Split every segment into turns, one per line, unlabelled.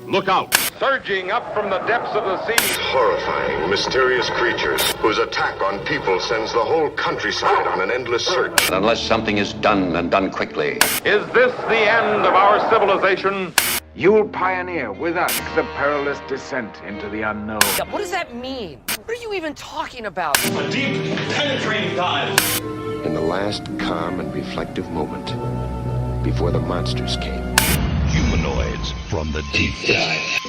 look out.
Surging up from the depths of the sea.
Horrifying, mysterious creatures whose attack on people sends the whole countryside on an endless search.
Unless something is done and done quickly.
Is this the end of our civilization?
You'll pioneer with us the perilous descent into the unknown.
What does that mean? What are you even talking about?
A deep, penetrating dive.
In the last calm and reflective moment, before the monsters came.
Humanoids from the deep dive.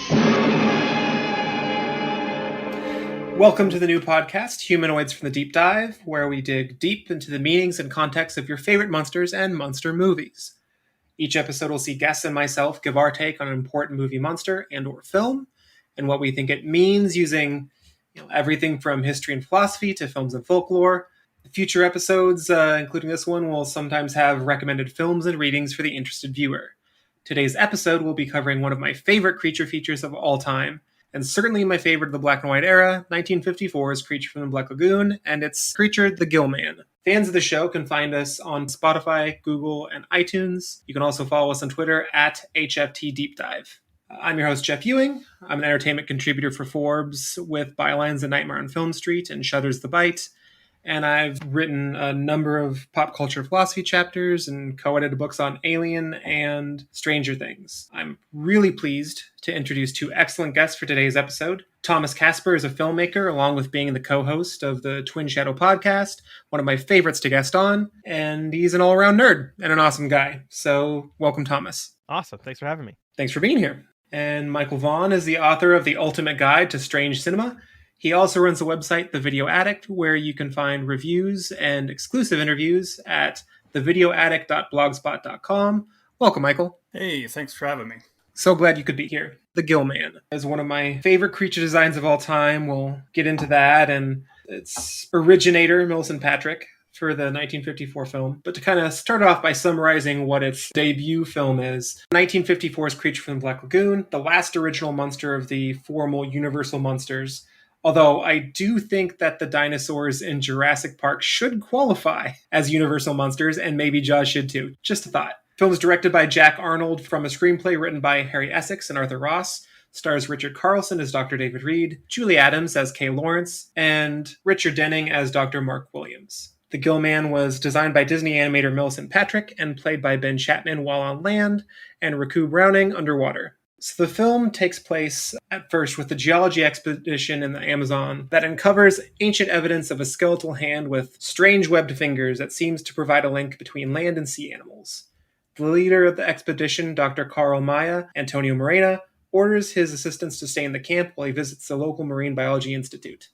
Welcome to the new podcast, Humanoids from the Deep Dive, where we dig deep into the meanings and context of your favorite monsters and monster movies. Each episode will see guests and myself give our take on an important movie monster and or film, and what we think it means using everything from history and philosophy to films and folklore. Future episodes, including this one, will sometimes have recommended films and readings for the interested viewer. Today's episode will be covering one of my favorite creature features of all time, and certainly my favorite of the black and white era, 1954's Creature from the Black Lagoon, and its creature, the Gill-Man. Fans of the show can find us on Spotify, Google, and iTunes. You can also follow us on Twitter at HFTDD. I'm your host, Jeff Ewing. I'm an entertainment contributor for Forbes with bylines A Nightmare on Film Street and Shudder's The Bite. And I've written a number of pop culture philosophy chapters and co-edited books on Alien and Stranger Things. I'm really pleased to introduce two excellent guests for today's episode. Thomas Casper is a filmmaker, along with being the co-host of the Twin Shadow podcast, one of my favorites to guest on, and he's an all-around nerd and an awesome guy. So welcome, Thomas.
Awesome. Thanks for having me.
Thanks for being here. And Michael Vaughn is the author of The Ultimate Guide to Strange Cinema. He also runs the website The Video Addict, where you can find reviews and exclusive interviews at thevideoaddict.blogspot.com. Welcome, Michael.
Hey, thanks for having me.
So glad you could be here. The Gill-Man is one of my favorite creature designs of all time. We'll get into that and its originator, Millicent Patrick, for the 1954 film. But to kind of start off by summarizing what its debut film is, 1954's Creature from the Black Lagoon, the last original monster of the formal Universal monsters. Although I do think that the dinosaurs in Jurassic Park should qualify as Universal monsters, and maybe Jaws should too. Just a thought. The film is directed by Jack Arnold from a screenplay written by Harry Essex and Arthur Ross. Stars Richard Carlson as Dr. David Reed, Julie Adams as Kay Lawrence, and Richard Denning as Dr. Mark Williams. The Gill-Man was designed by Disney animator Millicent Patrick and played by Ben Chapman while on land and Raku Browning underwater. So the film takes place at first with the geology expedition in the Amazon that uncovers ancient evidence of a skeletal hand with strange webbed fingers that seems to provide a link between land and sea animals. The leader of the expedition, Dr. Carl Maya, Antonio Morena, orders his assistants to stay in the camp while he visits the local Marine Biology Institute.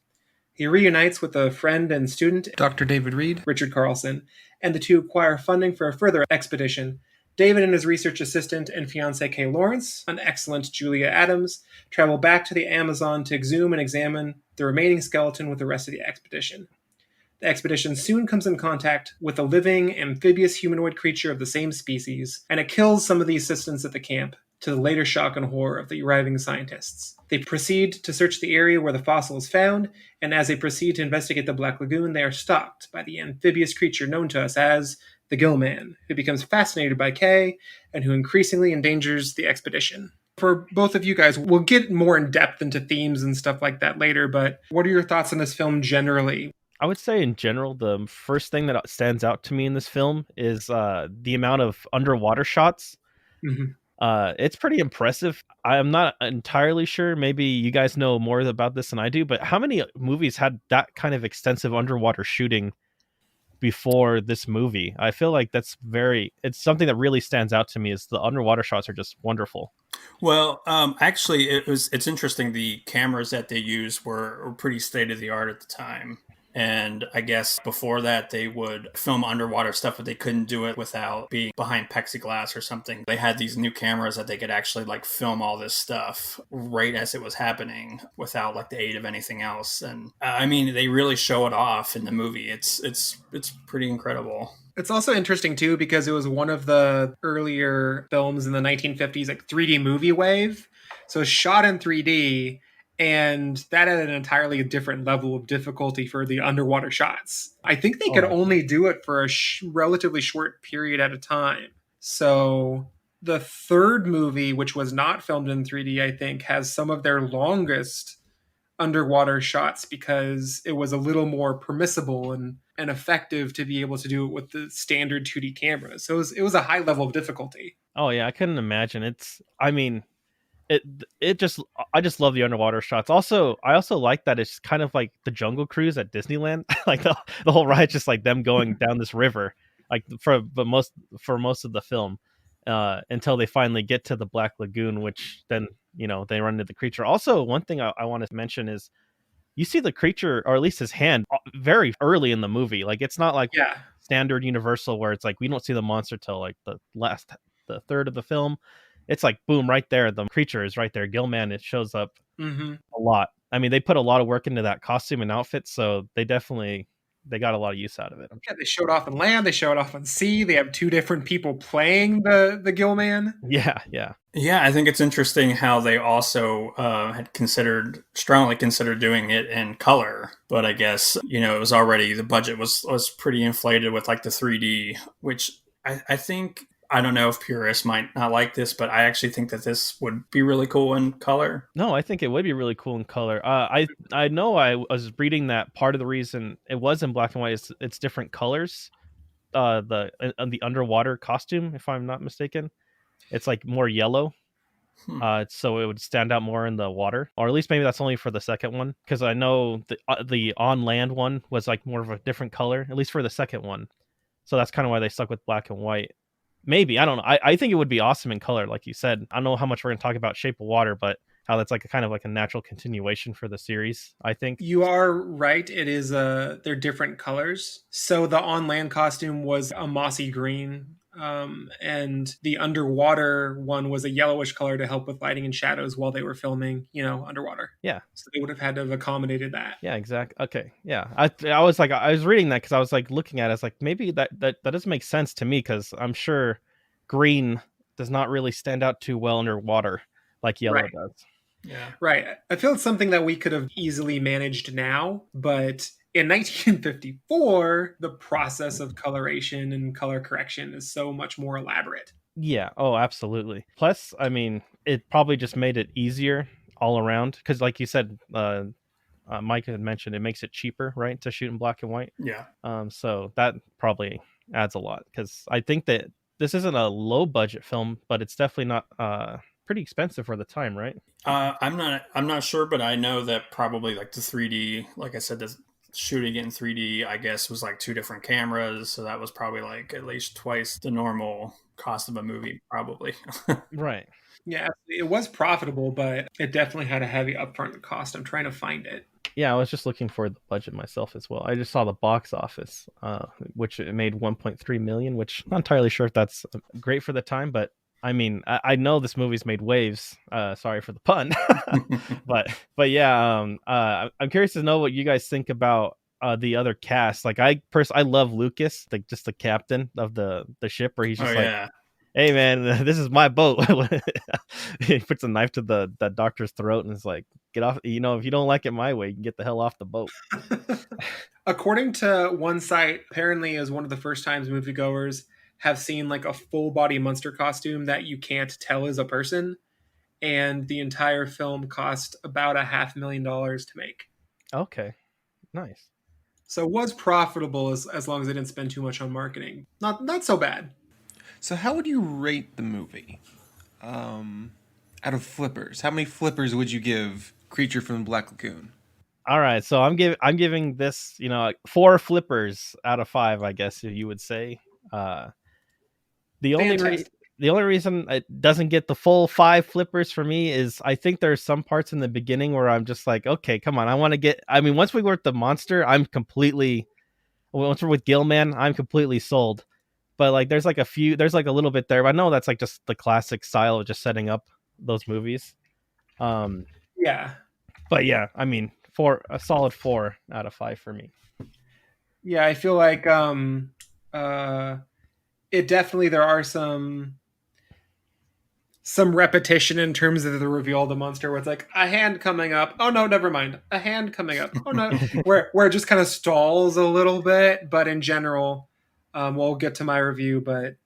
He reunites with a friend and student, Dr. David Reed, Richard Carlson, and the two acquire funding for a further expedition. David and his research assistant and fiancée Kay Lawrence, an excellent Julia Adams, travel back to the Amazon to exhume and examine the remaining skeleton with the rest of the expedition. The expedition soon comes in contact with a living, amphibious humanoid creature of the same species, and it kills some of the assistants at the camp, to the later shock and horror of the arriving scientists. They proceed to search the area where the fossil is found, and as they proceed to investigate the Black Lagoon, they are stopped by the amphibious creature known to us as the Gill-Man, who becomes fascinated by Kay and who increasingly endangers the expedition. For both of you guys, we'll get more in depth into themes and stuff like that later, but what are your thoughts on this film generally?
I would say in general, the first thing that stands out to me in this film is the amount of underwater shots.
Mm-hmm.
It's pretty impressive. I'm not entirely sure. Maybe you guys know more about this than I do, but how many movies had that kind of extensive underwater shooting before this movie? I feel like it's something that really stands out to me is the underwater shots are just wonderful.
Well, actually, it's interesting. The cameras that they used were pretty state of the art at the time. And I guess before that, they would film underwater stuff, but they couldn't do it without being behind plexiglass or something. They had these new cameras that they could actually film all this stuff right as it was happening without the aid of anything else. And I mean, they really show it off in the movie. It's pretty incredible.
It's also interesting too, because it was one of the earlier films in the 1950s, 3D movie wave. So it's shot in 3D. And that had an entirely different level of difficulty for the underwater shots. I think they could only do it for a relatively short period at a time. So the third movie, which was not filmed in 3D, I think, has some of their longest underwater shots because it was a little more permissible and effective to be able to do it with the standard 2D cameras. So it was a high level of difficulty.
Oh yeah, I couldn't imagine. It just I just love the underwater shots. Also, I also like that it's kind of like the Jungle Cruise at Disneyland. Like the whole ride, just like them going down this river, like for most of the film, until they finally get to the Black Lagoon, which then they run into the creature. Also, one thing I want to mention is you see the creature, or at least his hand, very early in the movie. Like it's not like standard Universal where it's like we don't see the monster till like the third of the film. It's like boom, right there. The creature is right there. Gill-Man, it shows up a lot. I mean, they put a lot of work into that costume and outfit, so they got a lot of use out of it.
Yeah, they showed off on land. They showed off on sea. They have two different people playing the Gill-Man.
Yeah.
I think it's interesting how they also had strongly considered doing it in color, but I guess it was already, the budget was pretty inflated with like the 3D, which I think. I don't know if purists might not like this, but I actually think that this would be really cool in color.
No, I think it would be really cool in color. I know I was reading that part of the reason it was in black and white is it's different colors. The underwater costume, if I'm not mistaken, it's like more yellow. So it would stand out more in the water, or at least maybe that's only for the second one, because I know the on land one was like more of a different color, at least for the second one. So that's kind of why they stuck with black and white. Maybe, I don't know. I think it would be awesome in color, like you said. I don't know how much we're going to talk about Shape of Water, but how that's like a kind of like a natural continuation for the series, I think.
You are right. It is they're different colors. So the on land costume was a mossy green, and the underwater one was a yellowish color to help with lighting and shadows while they were filming, underwater.
Yeah.
So they would have had to have accommodated that.
Yeah, exactly. Okay. Yeah. I was reading that because I was like looking at it. It's like maybe that doesn't make sense to me, because I'm sure green does not really stand out too well underwater like yellow does.
Yeah.
Right. I feel it's something that we could have easily managed now, but in 1954, the process of coloration and color correction is so much more elaborate.
Yeah. Oh, absolutely. Plus, I mean, it probably just made it easier all around, because like you said, Mike had mentioned it makes it cheaper, right, to shoot in black and white.
Yeah.
So that probably adds a lot, because I think that this isn't a low budget film, but it's definitely not pretty expensive for the time, right?
I'm not sure, but I know that probably like the 3D, like I said, the shooting it in 3D, I guess, was like two different cameras, so that was probably like at least twice the normal cost of a movie, probably.
Right.
Yeah, it was profitable, but it definitely had a heavy upfront cost. I'm trying to find it.
Yeah, I was just looking for the budget myself as well. I just saw the box office, which it made 1.3 million, which I'm not entirely sure if that's great for the time, but I mean, I know this movie's made waves. Sorry for the pun, but yeah, I'm curious to know what you guys think about the other cast. Like I love Lucas, like just the captain of the ship, where he's just hey man, this is my boat. He puts a knife to the doctor's throat and is like, get off. If you don't like it my way, you can get the hell off the boat.
According to one site, apparently is one of the first times moviegoers have seen like a full body monster costume that you can't tell is a person, and the entire film cost about $500,000 to make.
Okay, nice.
So it was profitable as long as they didn't spend too much on marketing. Not so bad.
So how would you rate the movie? Out of flippers, how many flippers would you give Creature from the Black Lagoon?
All right, so I'm giving this 4 flippers out of 5, I guess you would say. The only reason it doesn't get the full 5 flippers for me is I think there's some parts in the beginning where I'm just like, okay, come on, once we work the monster, once we're with Gill-Man, I'm completely sold. But like there's like a little bit there. I know that's like just the classic style of just setting up those movies.
Yeah.
But yeah, I mean, a solid 4 out of 5 for me.
Yeah, I feel like it definitely, there are some repetition in terms of the reveal of the monster, where it's like a hand coming up. Oh no, never mind. A hand coming up. Oh no, where it just kind of stalls a little bit. But in general, we'll get to my review. But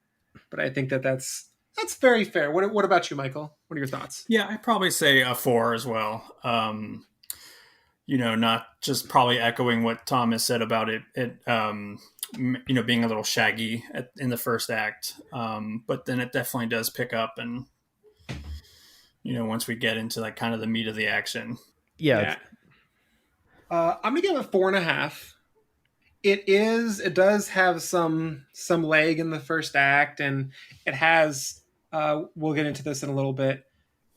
I think that's That's very fair. What about you, Michael? What are your thoughts?
Yeah, I'd probably say a 4 as well. Not just probably echoing what Thomas said about it being a little shaggy in the first act. But then it definitely does pick up, and once we get into like kind of the meat of the action.
Yeah.
I'm gonna give it 4.5. It does have some leg in the first act, and it has, we'll get into this in a little bit,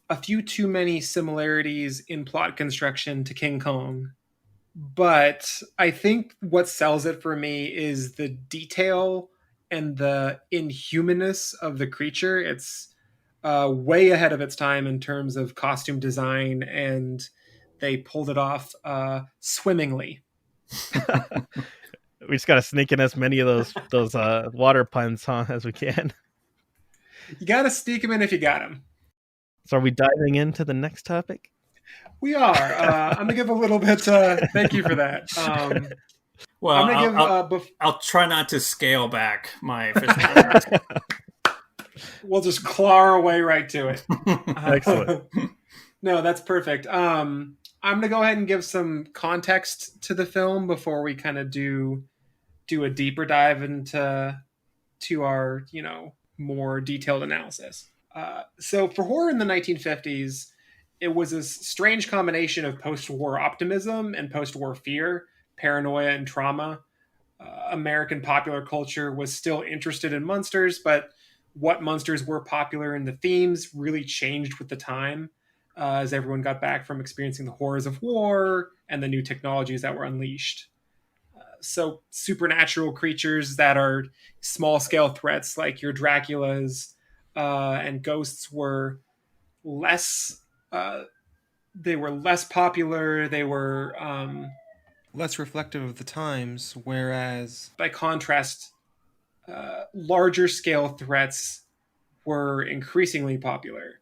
a few too many similarities in plot construction to King Kong. But I think what sells it for me is the detail and the inhumanness of the creature. It's way ahead of its time in terms of costume design, and they pulled it off swimmingly.
We just got to sneak in as many of those water puns, as we can.
You got to sneak them in if you got them.
So are we diving into the next topic?
We are. I'm going to give a little bit... thank you for that.
Well,
I'm gonna
I'll try not to scale back my official.
We'll just claw our way right to it.
Excellent.
No, that's perfect. I'm going to go ahead and give some context to the film before we kind of do a deeper dive into our, more detailed analysis. So for horror in the 1950s, it was a strange combination of post-war optimism and post-war fear, paranoia and trauma. American popular culture was still interested in monsters, but what monsters were popular and the themes really changed with the time as everyone got back from experiencing the horrors of war and the new technologies that were unleashed. So supernatural creatures that are small-scale threats like your Draculas and ghosts were less... they were less popular. They were
less reflective of the times, whereas...
By contrast, larger scale threats were increasingly popular.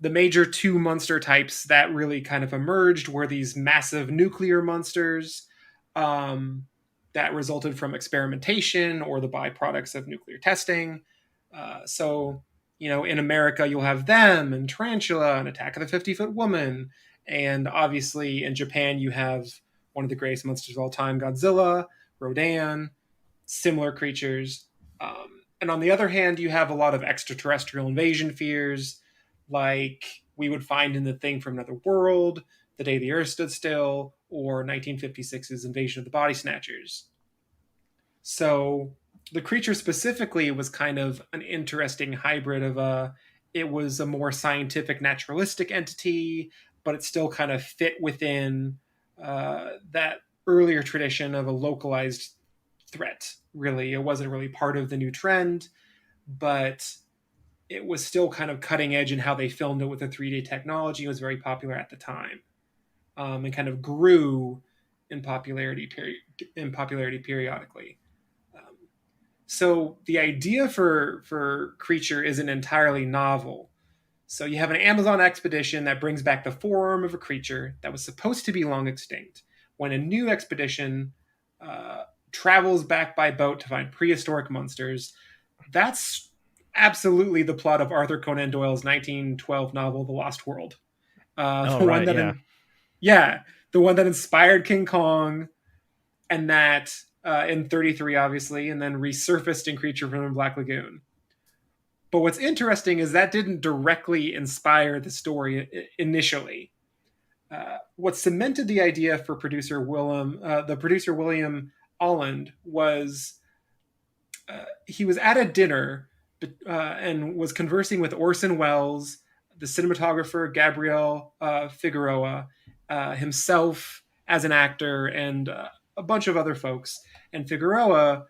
The major two monster types that really kind of emerged were these massive nuclear monsters that resulted from experimentation or the byproducts of nuclear testing. In America, you'll have them and Tarantula and Attack of the 50-Foot Woman. And obviously in Japan, you have one of the greatest monsters of all time, Godzilla, Rodan, similar creatures. And on the other hand, you have a lot of extraterrestrial invasion fears, like we would find in The Thing from Another World, The Day the Earth Stood Still, or 1956's Invasion of the Body Snatchers. So the creature specifically was kind of an interesting hybrid of it was a more scientific, naturalistic entity, but it still kind of fit within that earlier tradition of a localized threat. Really, it wasn't really part of the new trend, but it was still kind of cutting edge in how they filmed it with the 3D technology. It was very popular at the time, and kind of grew in popularity periodically. So the idea for Creature isn't entirely novel. So you have an Amazon expedition that brings back the forearm of a creature that was supposed to be long extinct, when a new expedition travels back by boat to find prehistoric monsters. That's absolutely the plot of Arthur Conan Doyle's 1912 novel, The Lost World. The one that inspired King Kong, and that in 1933, obviously, and then resurfaced in Creature from the Black Lagoon. But what's interesting is that didn't directly inspire the story initially. What cemented the idea for producer William Holland was he was at a dinner and was conversing with Orson Welles, the cinematographer Gabriel Figueroa, himself as an actor, and a bunch of other folks. And Figueroa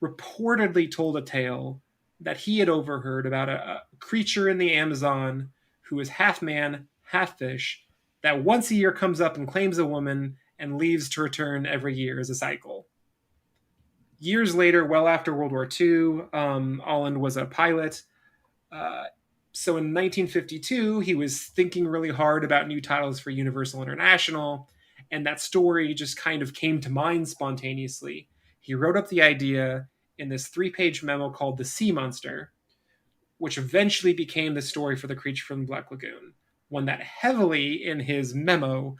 reportedly told a tale that he had overheard about a creature in the Amazon who is half man, half fish, that once a year comes up and claims a woman and leaves to return every year as a cycle. Years later, well after World War II, Holland was a pilot. So in 1952, he was thinking really hard about new titles for Universal International, and that story just kind of came to mind spontaneously. He wrote up the idea in this 3-page memo called The Sea Monster, which eventually became the story for the creature from the Black Lagoon, one that heavily, in his memo,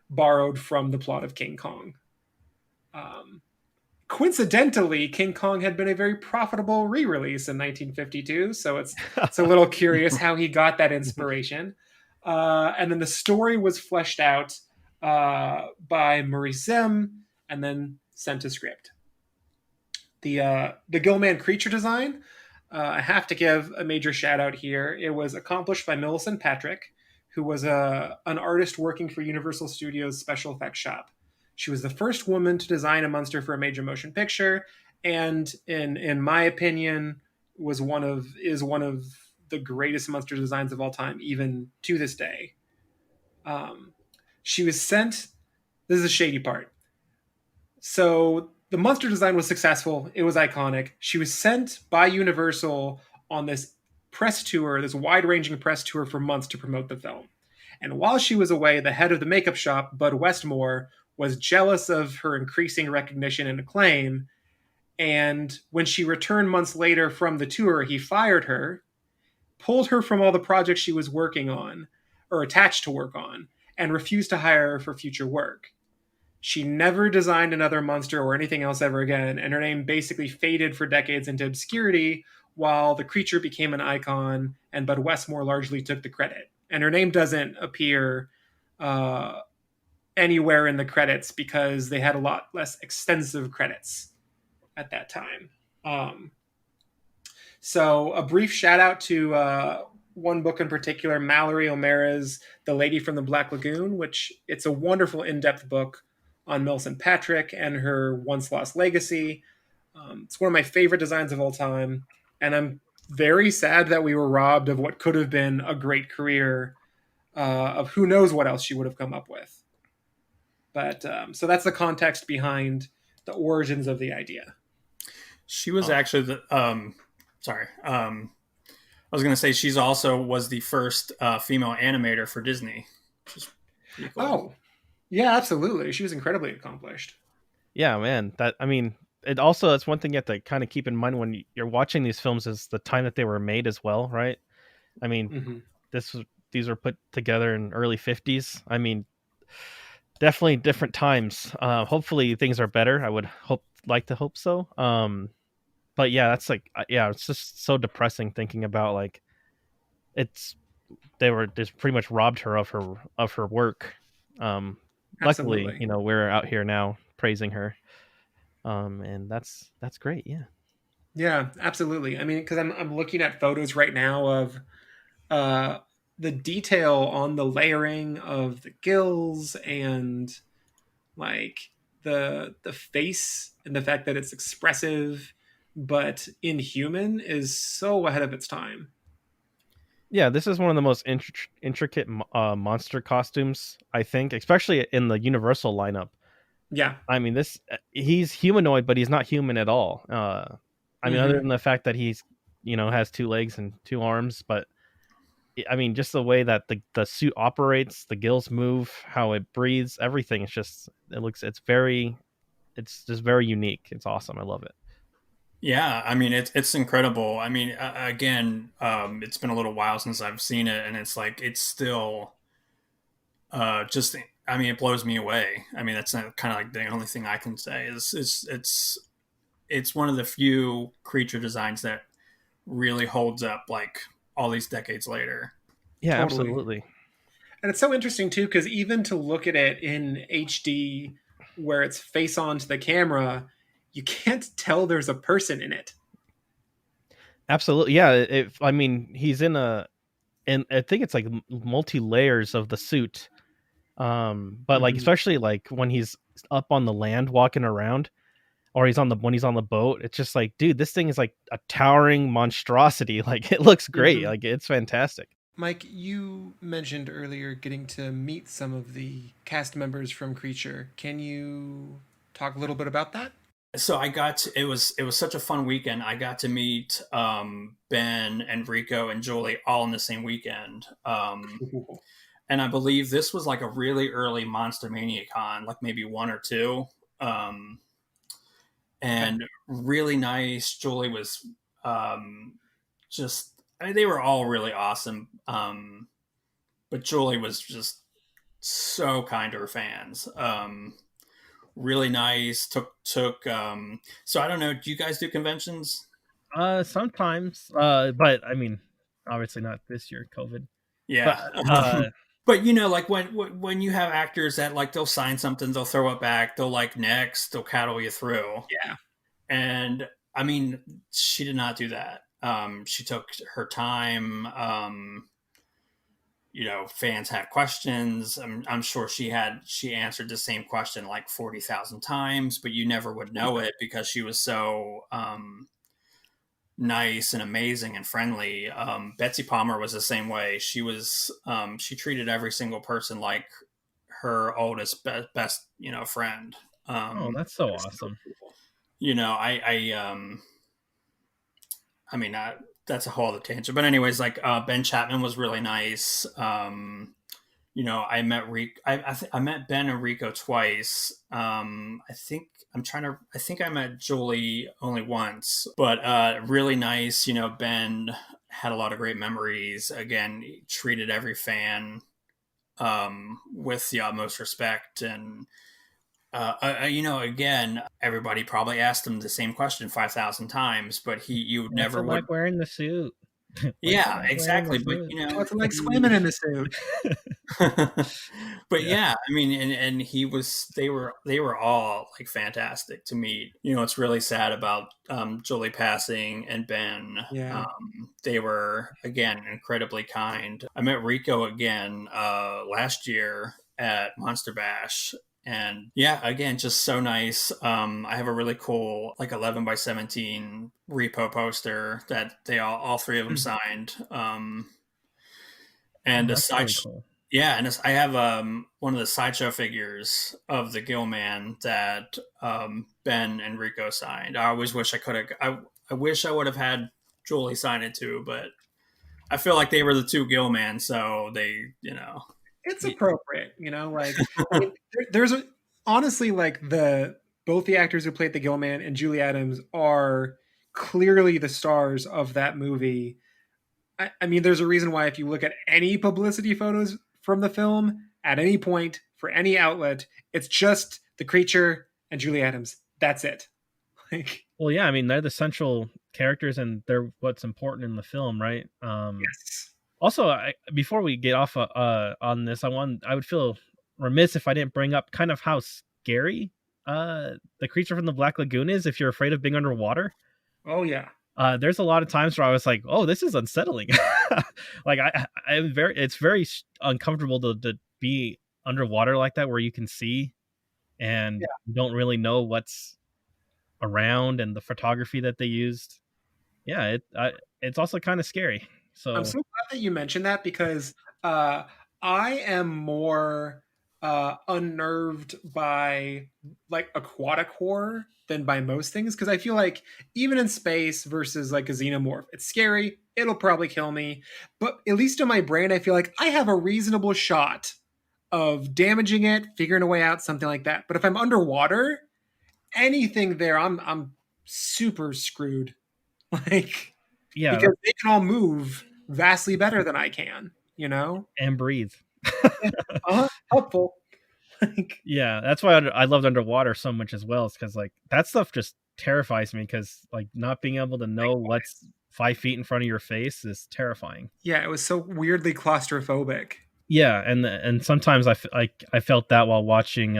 borrowed from the plot of King Kong. Coincidentally, King Kong had been a very profitable re-release in 1952, so it's a little curious how he got that inspiration. And then the story was fleshed out by Maurice Zim and then sent to script. The Gill-Man creature design, I have to give a major shout out here. It was accomplished by Millicent Patrick, who was an artist working for Universal Studios' special effects shop. She was the first woman to design a monster for a major motion picture, and in my opinion, is one of the greatest monster designs of all time, even to this day. She was sent. This is a shady part. So the monster design was successful. It was iconic. She was sent by Universal on this press tour, this wide-ranging press tour for months to promote the film. And while she was away, the head of the makeup shop, Bud Westmore, was jealous of her increasing recognition and acclaim. And when she returned months later from the tour, he fired her, pulled her from all the projects she was working on, or attached to work on, and refused to hire her for future work. She never designed another monster or anything else ever again, and her name basically faded for decades into obscurity while the creature became an icon and Bud Westmore largely took the credit. And her name doesn't appear anywhere in the credits because they had a lot less extensive credits at that time. So a brief shout out to one book in particular, Mallory O'Mara's The Lady from the Black Lagoon, which it's a wonderful in-depth book on Millicent Patrick and her once lost legacy. It's one of my favorite designs of all time, and I'm very sad that we were robbed of what could have been a great career of who knows what else she would have come up with. But so that's the context behind the origins of the idea.
She was actually the I was going to say she's also was the first female animator for Disney, which is pretty cool.
Oh, yeah, absolutely. She was incredibly accomplished.
Yeah, man. It's one thing you have to kind of keep in mind when you're watching these films is the time that they were made as well, right? I mean, these were put together in early 50s. I mean, definitely different times. Hopefully things are better. I would like to hope so. But yeah, that's it's just so depressing thinking about like they were just pretty much robbed her of her work. Luckily, we're out here now praising her. And that's great. Yeah.
Yeah, absolutely. I mean, because I'm looking at photos right now of the detail on the layering of the gills and like the face and the fact that it's expressive but inhuman is so ahead of its time.
Yeah, this is one of the most intricate monster costumes, I think, especially in the Universal lineup.
Yeah.
I mean, he's humanoid, but he's not human at all. I mean, other than the fact that he's, has 2 legs and 2 arms, but I mean, just the way that the suit operates, the gills move, how it breathes, everything. It's just it's just very unique. It's awesome. I love it.
Yeah, I mean it's incredible. I mean, again, it's been a little while since I've seen it, and it's like it's still just. I mean, it blows me away. I mean, that's kind of like the only thing I can say is it's one of the few creature designs that really holds up like all these decades later.
Yeah,
Totally.
Absolutely.
And it's so interesting too, because even to look at it in HD, where it's face on to the camera, you can't tell there's a person in it.
Absolutely. Yeah. I mean, he's and I think it's like multi layers of the suit. But like, especially like when he's up on the land walking around, or when he's on the boat, it's just like, dude, this thing is like a towering monstrosity. Like it looks great. Like it's fantastic.
Mike, you mentioned earlier getting to meet some of the cast members from Creature. Can you talk a little bit about that?
So it was such a fun weekend. I got to meet Ben and Rico and Julie all in the same weekend. And I believe this was like a really early Monster Mania con, like maybe 1 or 2. And really nice. Julie was just I mean, they were all really awesome. But Julie was just so kind to her fans. Really nice. Took. So I don't know. Do you guys do conventions?
Sometimes. But I mean, obviously not this year, COVID.
Yeah. But you know, like when you have actors that like they'll sign something, they'll throw it back, they'll like next, they'll cattle you through.
Yeah.
And I mean, she did not do that. She took her time. You know, fans had questions. I'm sure she answered the same question like 40,000 times, but you never would know it because she was so nice and amazing and friendly. Betsy Palmer was the same way. She was she treated every single person like her oldest best friend.
Oh, that's so awesome.
You know, I mean, that's a whole other tangent. But anyways, like Ben Chapman was really nice. You know, I met I met Ben and Rico twice. I think I met Julie only once, but really nice. You know, Ben had a lot of great memories. Again, he treated every fan with the utmost respect. And you know, again, everybody probably asked him the same question 5,000 times, but you never would
like wearing the suit.
Yeah, exactly. But you know,
what's it like swimming in the suit?
But yeah, I mean, and they were all like fantastic to meet. You know, it's really sad about Jolie passing and Ben.
Yeah.
They were again incredibly kind. I met Rico again last year at Monster Bash. And yeah, again, just so nice. I have a really cool, like 11 by 17 repo poster that they all three of them signed. And a side, really cool. Yeah, and I have one of the sideshow figures of the Gill-Man that Ben and Rico signed. I always wish I could have. I wish I would have had Julie sign it too, but I feel like they were the two Gill-Man, so they, you know.
It's appropriate, you know, like I mean, there's honestly like both the actors who played the Gill-Man and Julie Adams are clearly the stars of that movie. I mean, there's a reason why if you look at any publicity photos from the film at any point for any outlet, it's just the creature and Julie Adams. That's it. Like,
well, yeah, I mean, they're the central characters and they're what's important in the film, right?
Yes.
Also, before we get off on this, I would feel remiss if I didn't bring up kind of how scary the creature from the Black Lagoon is if you're afraid of being underwater.
Oh yeah.
There's a lot of times where I was like, "Oh, this is unsettling." Like it's very uncomfortable to be underwater like that, where you can see and you don't really know what's around, and the photography that they used. Yeah, it's also kind of scary. So
I'm so glad that you mentioned that because I am more unnerved by like aquatic horror than by most things, because I feel like even in space versus like a xenomorph, it's scary, it'll probably kill me, but at least in my brain I feel like I have a reasonable shot of damaging it, figuring a way out, something like that. But if I'm underwater, anything there, I'm super screwed. Like,
yeah,
because they can all move vastly better than I can, you know,
and breathe.
Helpful.
Like, yeah, that's why I loved underwater so much as well. It's because like that stuff just terrifies me, because like not being able to know what's 5 feet in front of your face is terrifying.
Yeah, it was so weirdly claustrophobic.
Yeah, and sometimes I felt that while watching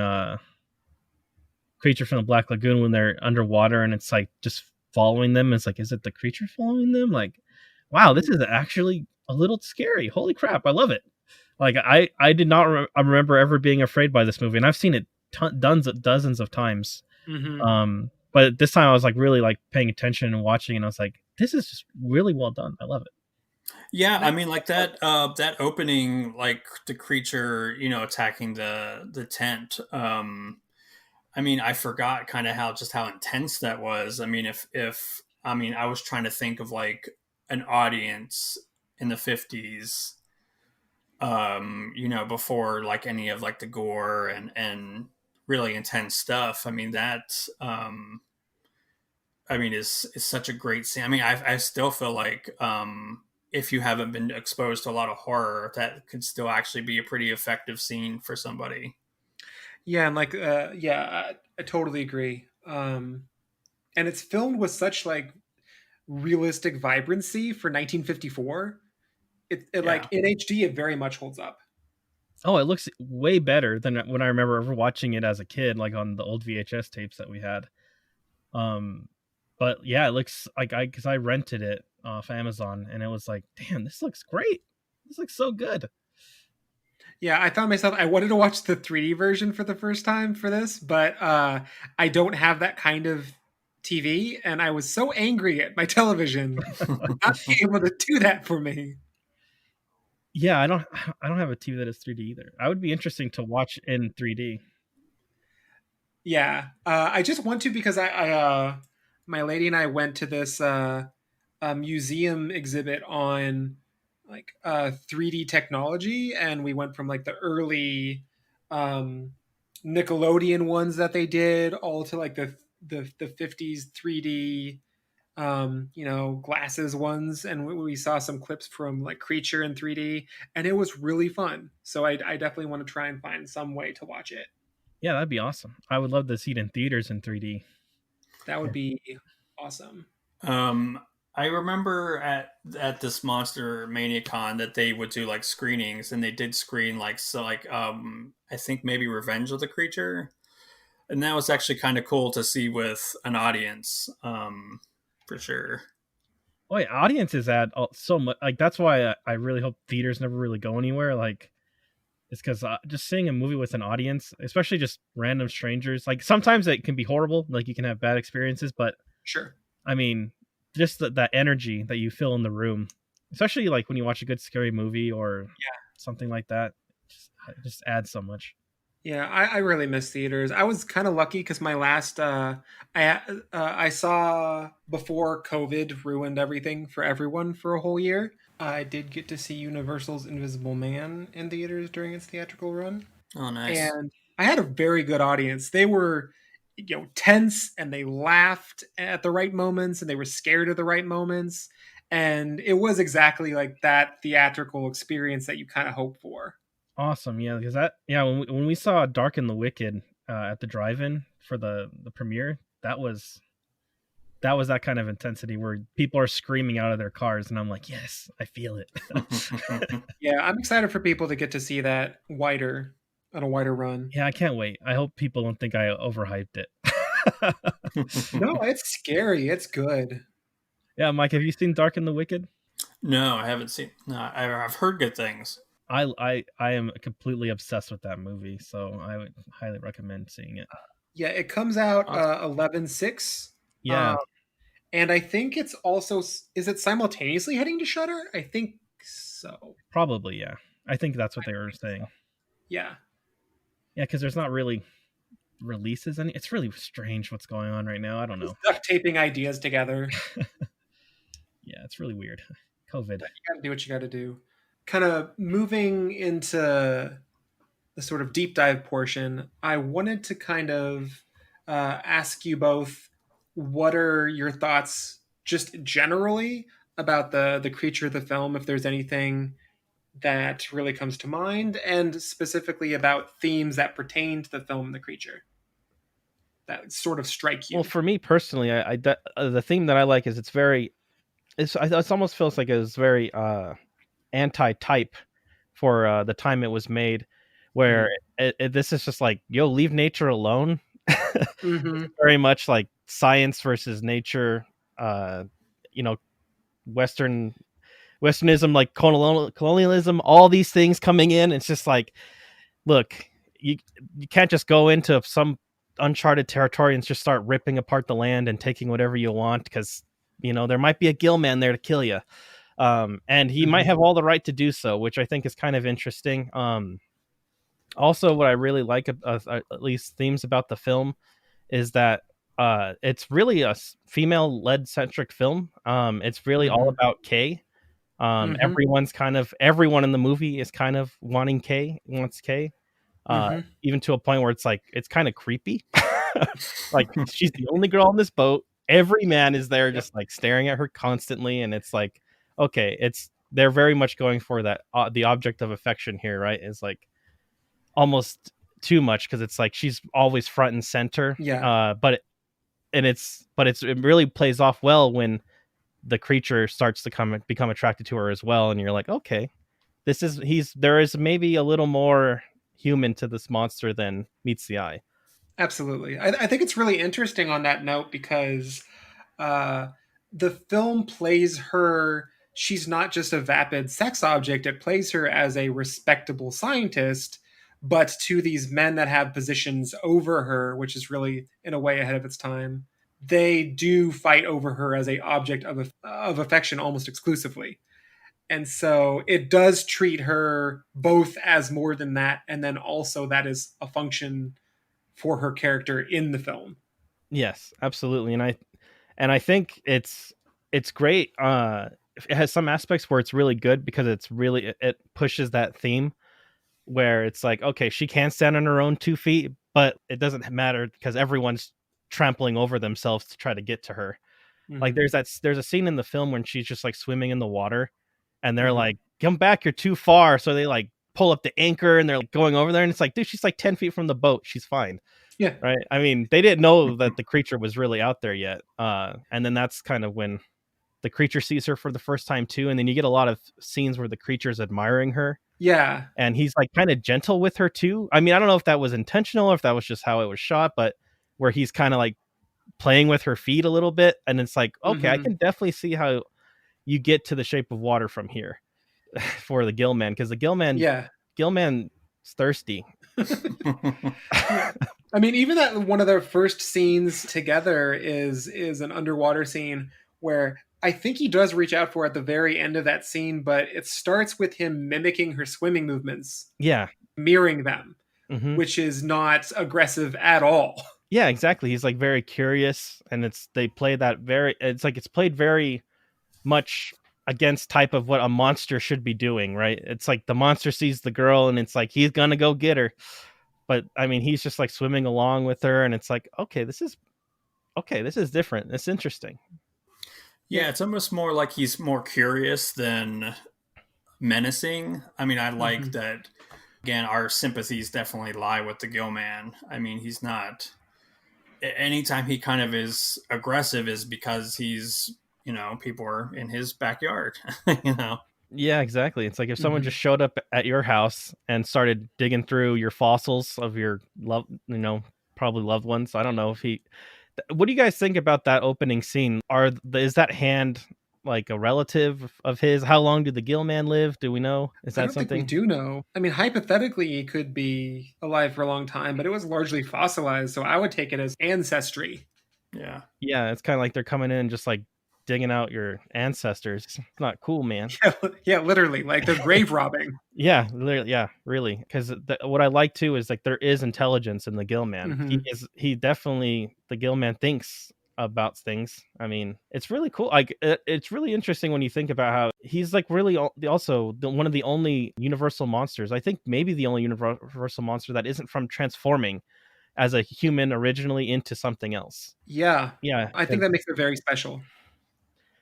Creature from the Black Lagoon when they're underwater and it's like just following them. It's like, is it the creature following them? Like, wow, this is actually a little scary. Holy crap, I love it. Like I did not remember ever being afraid by this movie, and I've seen it dozens of times.
Mm-hmm.
But this time I was like really like paying attention and watching, and I was like, this is just really well done. I love it.
Yeah, I mean, like that opening, like the creature, you know, attacking the tent. I mean, I forgot kind of how intense that was. I mean, if I was trying to think of like an audience in the 50s, you know, before like any of like the gore and really intense stuff. I mean, that is such a great scene. I mean, I still feel like if you haven't been exposed to a lot of horror, that could still actually be a pretty effective scene for somebody.
Yeah, and like, I totally agree. And it's filmed with such like realistic vibrancy for 1954. It like in HD, it very much holds up.
Oh, it looks way better than when I remember ever watching it as a kid, like on the old VHS tapes that we had. But yeah, it looks like because I rented it off Amazon, and it was like, damn, this looks great. This looks so good.
Yeah, I found myself, I wanted to watch the 3D version for the first time for this, but I don't have that kind of TV, and I was so angry at my television for not being able to do that for me.
Yeah, I don't have a TV that is 3D either. I would be interesting to watch in 3D.
Yeah, I just want to because my lady and I went to this a museum exhibit on like 3D technology, and we went from like the early Nickelodeon ones that they did all to like the 50s 3D glasses ones, and we saw some clips from like Creature in 3D, and it was really fun. So I definitely want to try and find some way to watch it.
Yeah, that'd be awesome. I would love to see it in theaters in 3D.
That would be awesome.
I remember at this Monster Mania Con that they would do like screenings, and they did screen I think maybe Revenge of the Creature, and that was actually kind of cool to see with an audience, for sure.
Oh, yeah, audiences add so much. Like that's why I really hope theaters never really go anywhere. Like it's because just seeing a movie with an audience, especially just random strangers, like sometimes it can be horrible. Like you can have bad experiences, but
sure.
I mean, just that energy that you feel in the room, especially like when you watch a good scary movie or something like that, just adds so much.
Yeah, I really miss theaters. I was kind of lucky because my last I saw before COVID ruined everything for everyone for a whole year. I did get to see Universal's Invisible Man in theaters during its theatrical run.
Oh, nice.
And I had a very good audience. They were, tense, and they laughed at the right moments, and they were scared at the right moments. And it was exactly like that theatrical experience that you kind of hope for.
Awesome, yeah, because when we saw Dark and the Wicked at the drive-in for the premiere, that was that kind of intensity where people are screaming out of their cars, and I'm like, yes, I feel it.
Yeah, I'm excited for people to get to see that on a wider run.
Yeah, I can't wait. I hope people don't think I overhyped it.
No, it's scary. It's good.
Yeah, Mike, have you seen Dark and the Wicked?
No, I haven't seen. No, I've heard good things.
I am completely obsessed with that movie, so I would highly recommend seeing it.
Yeah, it comes out 11/6.
Yeah.
And I think it's also, is it simultaneously heading to Shudder? I think so.
Probably, yeah. I think that's what they were saying. So.
Yeah.
Yeah, because there's not really releases. It's really strange what's going on right now. I don't know.
Duct taping ideas together.
Yeah, it's really weird. COVID.
But you gotta do what you gotta do. Kind of moving into the sort of deep dive portion, I wanted to kind of ask you both, what are your thoughts just generally about the creature of the film, if there's anything that really comes to mind, and specifically about themes that pertain to the film and the creature that sort of strike you?
Well, for me personally, the theme that I like is it almost feels like it's very anti-type for the time it was made, where this is just like, yo, leave nature alone.
Mm-hmm.
Very much like science versus nature, Westernism, like colonialism, all these things coming in. It's just like, look, you can't just go into some uncharted territory and just start ripping apart the land and taking whatever you want, because there might be a Gill-Man there to kill you. And he might have all the right to do so, which I think is kind of interesting. Also, what I really like, at least themes about the film, is that it's really a female-led centric film. It's really all about Kay. Everyone in the movie is kind of wants Kay. Even to a point where it's kind of creepy. Like, she's the only girl on this boat. Every man is there just like staring at her constantly, and it's like, okay, it's they're very much going for that the object of affection here, right? Is like almost too much, because it's like she's always front and center.
Yeah.
But it really plays off well when the creature starts to become attracted to her as well, and you're like, okay, there is maybe a little more human to this monster than meets the eye.
Absolutely. I think it's really interesting on that note because the film plays her, she's not just a vapid sex object, it plays her as a respectable scientist, but to these men that have positions over her, which is really, in a way, ahead of its time, they do fight over her as a object of affection almost exclusively. And so it does treat her both as more than that, and then also that is a function for her character in the film.
Yes, absolutely. And I think it's great. It has some aspects where it's really good because it pushes that theme where it's like, okay, she can stand on her own 2 feet, but it doesn't matter because everyone's trampling over themselves to try to get to her. Mm-hmm. Like there's a scene in the film when she's just like swimming in the water and they're like, come back, you're too far. So they like pull up the anchor and they're like going over there, and it's like, dude, she's like 10 feet from the boat. She's fine.
Yeah.
Right. I mean, they didn't know that the creature was really out there yet. And then that's kind of when the creature sees her for the first time too. And then you get a lot of scenes where the creature's admiring her.
Yeah.
And he's like kind of gentle with her too. I mean, I don't know if that was intentional or if that was just how it was shot, but where he's kind of like playing with her feet a little bit. And it's like, okay, I can definitely see how you get to the shape of water from here for the Gill-Man. Because the Gill-Man's thirsty.
I mean, even that one of their first scenes together is an underwater scene where I think he does reach out for her at the very end of that scene, but it starts with him mimicking her swimming movements.
Yeah.
Mirroring them, which is not aggressive at all.
Yeah, exactly. He's like very curious, and it's played very much against type of what a monster should be doing, right? It's like the monster sees the girl and it's like he's gonna go get her. But I mean, he's just like swimming along with her, and it's like, okay, this is different. It's interesting.
Yeah, it's almost more like he's more curious than menacing. I mean, I like that. Again, our sympathies definitely lie with the Gill-Man. I mean, he's not. Anytime he kind of is aggressive is because he's, people are in his backyard,
Yeah, exactly. It's like if someone just showed up at your house and started digging through your fossils of your probably loved ones. I don't know if what do you guys think about that opening scene? Is that hand like a relative of his? How long did the Gill-Man live? Do we know? Is that something?
Think we do know. I mean, hypothetically, he could be alive for a long time, but it was largely fossilized, so I would take it as ancestry.
Yeah.
Yeah, it's kind of like they're coming in just like digging out your ancestors. It's not cool, man.
Yeah, literally, like they're grave robbing.
Yeah, really. Because what I like too is like there is intelligence in the Gill-Man. He definitely, the Gill-Man thinks about things. I mean, it's really cool. Like it's really interesting when you think about how he's like really also one of the only universal monsters. I think maybe the only universal monster that isn't from transforming as a human originally into something else.
Yeah.
Yeah.
I think that makes it very special.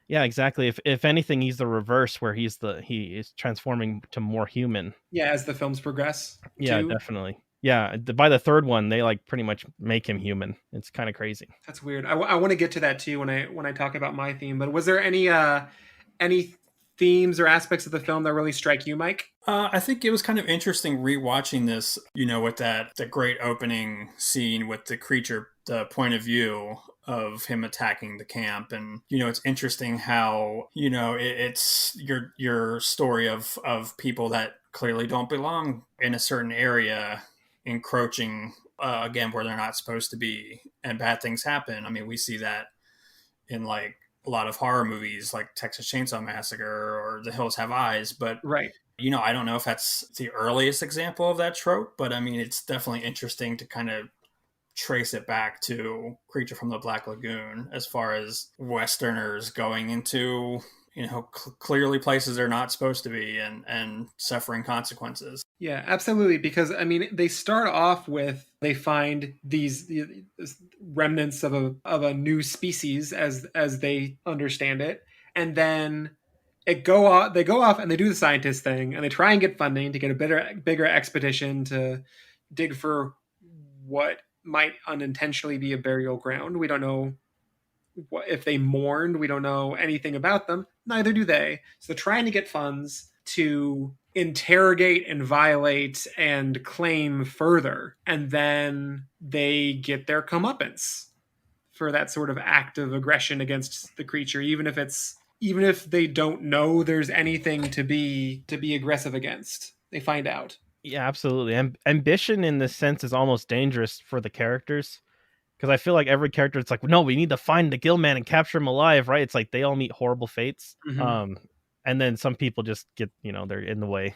Yeah, exactly. If anything, he's the reverse, where he is transforming to more human.
Yeah, as the films progress.
Yeah, definitely. Yeah, by the third one, they like pretty much make him human. It's kind of crazy.
That's weird. I want to get to that too when I talk about my theme. But was there any themes or aspects of the film that really strike you, Mike?
I think it was kind of interesting rewatching this. With the great opening scene with the creature, the point of view of him attacking the camp. And, it's interesting how, it's your story of people that clearly don't belong in a certain area encroaching, again, where they're not supposed to be, and bad things happen. I mean, we see that in like a lot of horror movies like Texas Chainsaw Massacre or The Hills Have Eyes, but
right.
I don't know if that's the earliest example of that trope, but I mean, it's definitely interesting to kind of trace it back to Creature from the Black Lagoon as far as Westerners going into, clearly places they're not supposed to be and suffering consequences.
Yeah, absolutely. Because I mean, they start off with, they find these remnants of a new species as they understand it. And then They go off and they do the scientist thing, and they try and get funding to get a bigger expedition to dig for what might unintentionally be a burial ground. We don't know if they mourned. We don't know anything about them. Neither do they. So they're trying to get funds to interrogate and violate and claim further. And then they get their comeuppance for that sort of act of aggression against the creature, even if they don't know there's anything to be aggressive against. They find out.
Yeah, absolutely. Ambition in this sense is almost dangerous for the characters, because I feel like every character, it's like, no, we need to find the Gill-Man and capture him alive, right? It's like they all meet horrible fates.
Mm-hmm.
And then some people just get, they're in the way.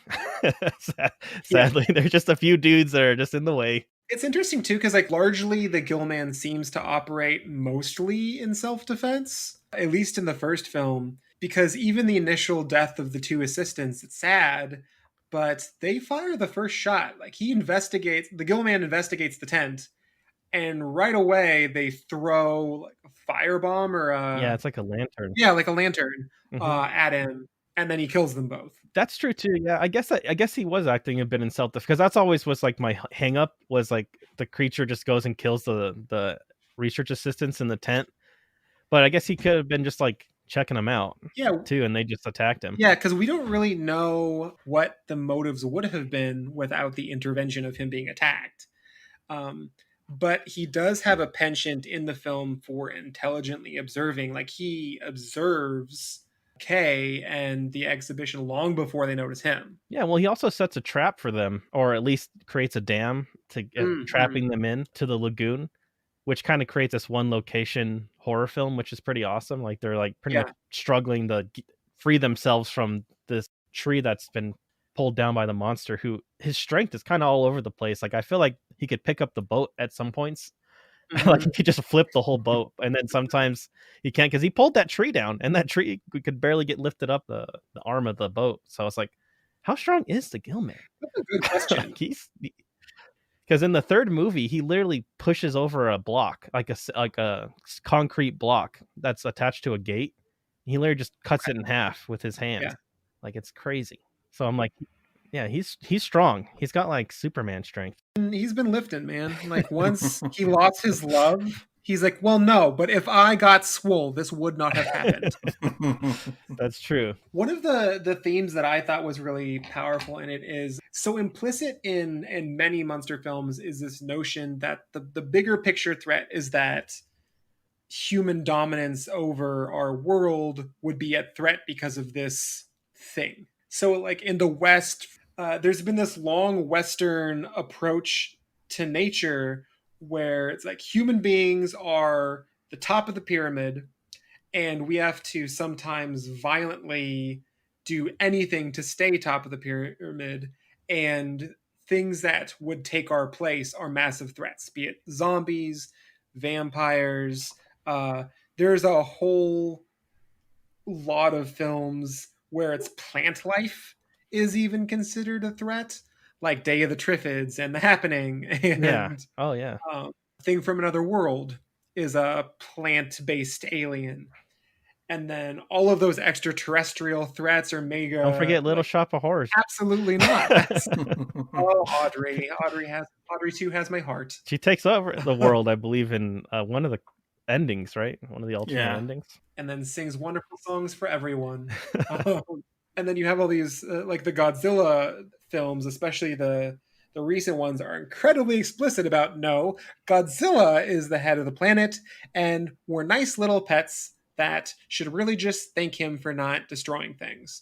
Sadly, there's just a few dudes that are just in the way.
It's interesting too, because largely the Gill-Man seems to operate mostly in self-defense, at least in the first film, because even the initial death of the two assistants, it's sad, but they fire the first shot. The Gill-Man investigates the tent, and right away they throw a firebomb or
it's like a lantern.
Yeah, like a lantern at him, and then he kills them both.
That's true too. Yeah, I guess he was acting a bit in self-defense, because that's always was like my hang up, was like the creature just goes and kills the research assistants in the tent. But I guess he could have been just like checking them out, too, and they just attacked him.
Yeah, because we don't really know what the motives would have been without the intervention of him being attacked. But he does have a penchant in the film for intelligently observing. Like, he observes Kay and the exhibition long before they notice him.
Yeah, well, he also sets a trap for them, or at least creates a dam to get trapping them in to the lagoon, which kind of creates this one location horror film, which is pretty awesome. Like, they're like pretty much struggling to free themselves from this tree that's been pulled down by the monster, who his strength is kind of all over the place. Like, I feel like he could pick up the boat at some points. Like, he just flipped the whole boat, and then sometimes he can't, because he pulled that tree down, and that tree could barely get lifted up the arm of the boat. So it's like, how strong is the Gill-Man?
That's a good question.
Because in the third movie, he literally pushes over a block, like a concrete block that's attached to a gate. He literally just cuts it in half with his hand.
Yeah.
Like, it's crazy. So I'm like, yeah, he's strong. He's got like Superman strength.
He's been lifting, man. Like, once he lost his love, he's like, well, no, but if I got swole, this would not have happened.
That's true.
One of the themes that I thought was really powerful in it is, so implicit in many monster films is this notion that the bigger picture threat is that human dominance over our world would be at threat because of this thing. So, like, in the West, there's been this long Western approach to nature where it's like human beings are the top of the pyramid, and we have to sometimes violently do anything to stay top of the pyramid, and things that would take our place are massive threats, be it zombies, vampires. There's a whole lot of films where it's plant life is even considered a threat, like Day of the Triffids and The Happening, and Thing from Another World is a plant-based alien. And then all of those extraterrestrial threats are mega.
Don't forget Little Shop of Horrors.
Absolutely not. Audrey. Audrey too has my heart.
She takes over the world, I believe, in one of the endings, right? One of the alternate endings.
And then sings wonderful songs for everyone. And then you have all these, like the Godzilla films, especially the recent ones, are incredibly explicit about, no, Godzilla is the head of the planet, and we're nice little pets that should really just thank him for not destroying things.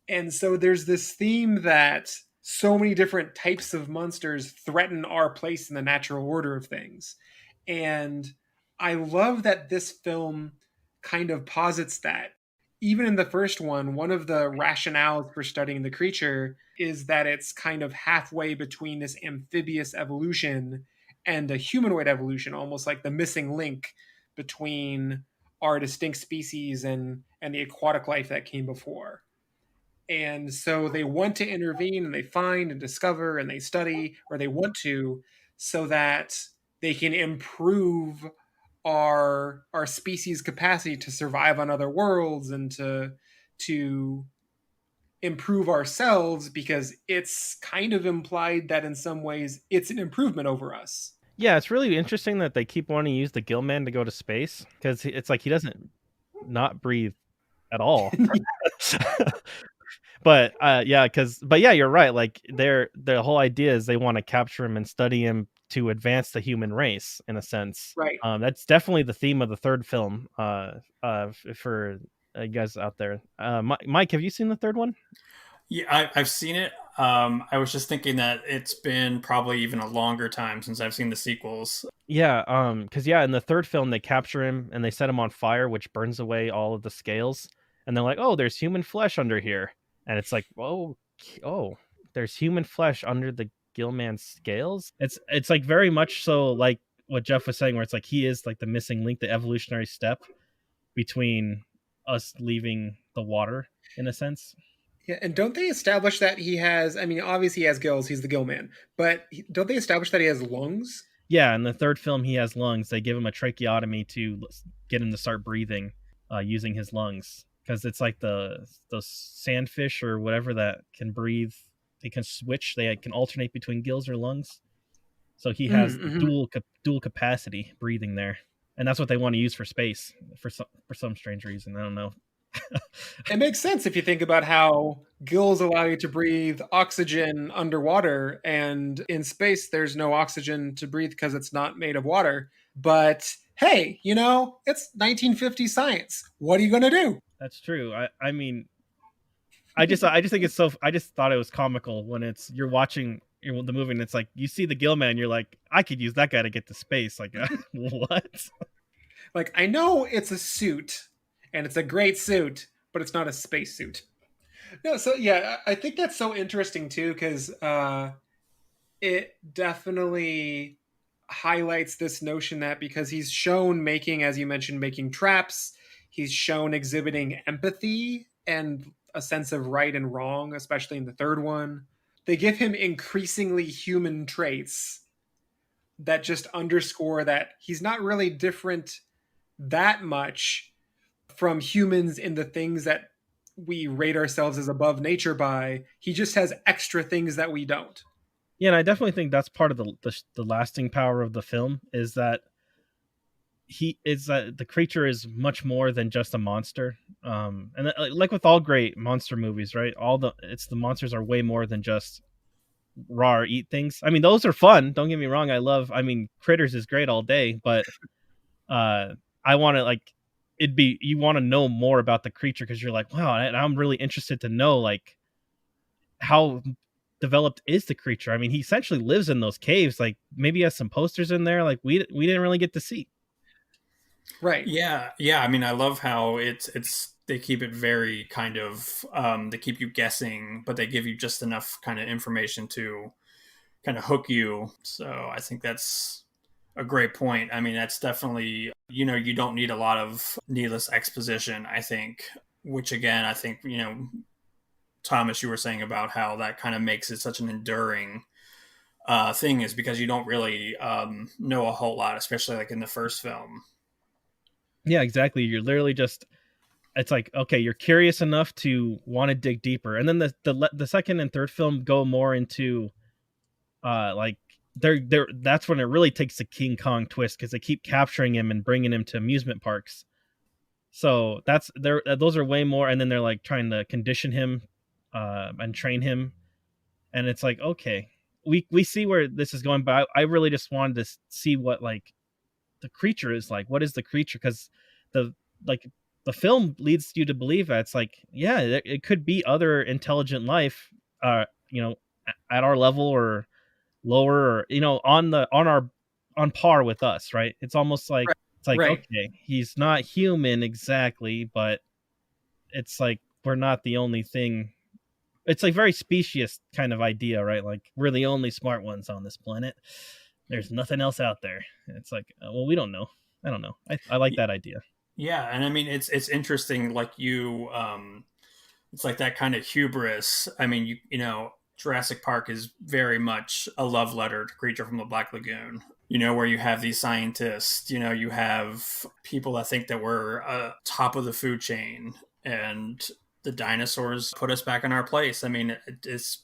And so there's this theme that so many different types of monsters threaten our place in the natural order of things. And I love that this film kind of posits that. Even in the first one of the rationales for studying the creature is that it's kind of halfway between this amphibious evolution and a humanoid evolution, almost like the missing link between our distinct species and the aquatic life that came before. And so they want to intervene, and they find and discover and they study, or they want to, so that they can improve our species' capacity to survive on other worlds and to to improve ourselves because it's kind of implied that in some ways it's an improvement over us.
Yeah, it's really interesting that they keep wanting to use the Gill-Man to go to space, because it's like he doesn't not breathe at all. But yeah, you're right. Like their whole idea is they want to capture him and study him to advance the human race in a sense.
Right.
That's definitely the theme of the third film. For you guys out there, Mike, have you seen the third one?
Yeah, I've seen it. I was just thinking that it's been probably even a longer time since I've seen the sequels.
Yeah, because in the third film they capture him and they set him on fire, which burns away all of the scales, and they're like, "Oh, there's human flesh under here," and it's like, "Oh, there's human flesh under the Gill-Man's scales." It's like very much so like what Jeff was saying, where it's like he is like the missing link, the evolutionary step between us leaving the water, in a sense.
Yeah, and don't they establish that he has, I mean, obviously he has gills, he's the Gill-Man, but don't they establish that he has lungs?
Yeah, in the third film he has lungs. They give him a tracheotomy to get him to start breathing using his lungs. Because it's like those sandfish or whatever that can breathe. They can switch. They can alternate between gills or lungs. So he has dual capacity breathing there. And that's what they want to use for space for some strange reason. I don't know.
It makes sense if you think about how gills allow you to breathe oxygen underwater, and in space there's no oxygen to breathe because it's not made of water. But hey, it's 1950 science. What are you going to do?
That's true. I mean, I just think it's so. I just thought it was comical when you're watching the movie and it's like you see the Gill-Man, you're like, I could use that guy to get to space. Like, what?
Like, I know it's a suit. And it's a great suit, but it's not a space suit. No, so yeah, I think that's so interesting too, because it definitely highlights this notion that because he's shown making, as you mentioned, making traps, he's shown exhibiting empathy and a sense of right and wrong, especially in the third one. They give him increasingly human traits that just underscore that he's not really different that much from humans in the things that we rate ourselves as above nature by. He just has extra things that we don't.
Yeah, and I definitely think that's part of the lasting power of the film is that the creature is much more than just a monster. And like with all great monster movies, right? The monsters are way more than just raw or eat things. I mean, those are fun. Don't get me wrong. Critters is great all day, but I want to you want to know more about the creature because you're like, wow, and I'm really interested to know like how developed is the creature. I mean, he essentially lives in those caves. Like maybe he has some posters in there like we didn't really get to see.
Right.
Yeah. I mean, I love how it's they keep it very kind of they keep you guessing, but they give you just enough kind of information to kind of hook you. So I think that's a great point. I mean, that's definitely, you don't need a lot of needless exposition, I think, which again, I think, Thomas, you were saying about how that kind of makes it such an enduring thing is because you don't really know a whole lot, especially like in the first film.
Yeah, exactly. You're literally just, it's like, okay, you're curious enough to want to dig deeper. And then the second and third film go more into like, that's when it really takes the King Kong twist because they keep capturing him and bringing him to amusement parks. So those are way more, and then they're like trying to condition him and train him, and it's like, okay, we see where this is going, but I really just wanted to see what like the creature is like. What is the creature? Because the film leads you to believe that it's like, yeah, it could be other intelligent life, at our level or lower, or on par with us, right? It's almost like it's like, right. Okay, he's not human exactly, but it's like we're not the only thing. It's like very specious kind of idea, right? Like we're the only smart ones on this planet. There's nothing else out there. It's like, well, we don't know. I don't know. I like that idea.
Yeah, and I mean it's interesting. Like it's like that kind of hubris. I mean, Jurassic Park is very much a love letter to Creature from the Black Lagoon. Where you have these scientists. You have people that think that we're top of the food chain, and the dinosaurs put us back in our place. I mean, it's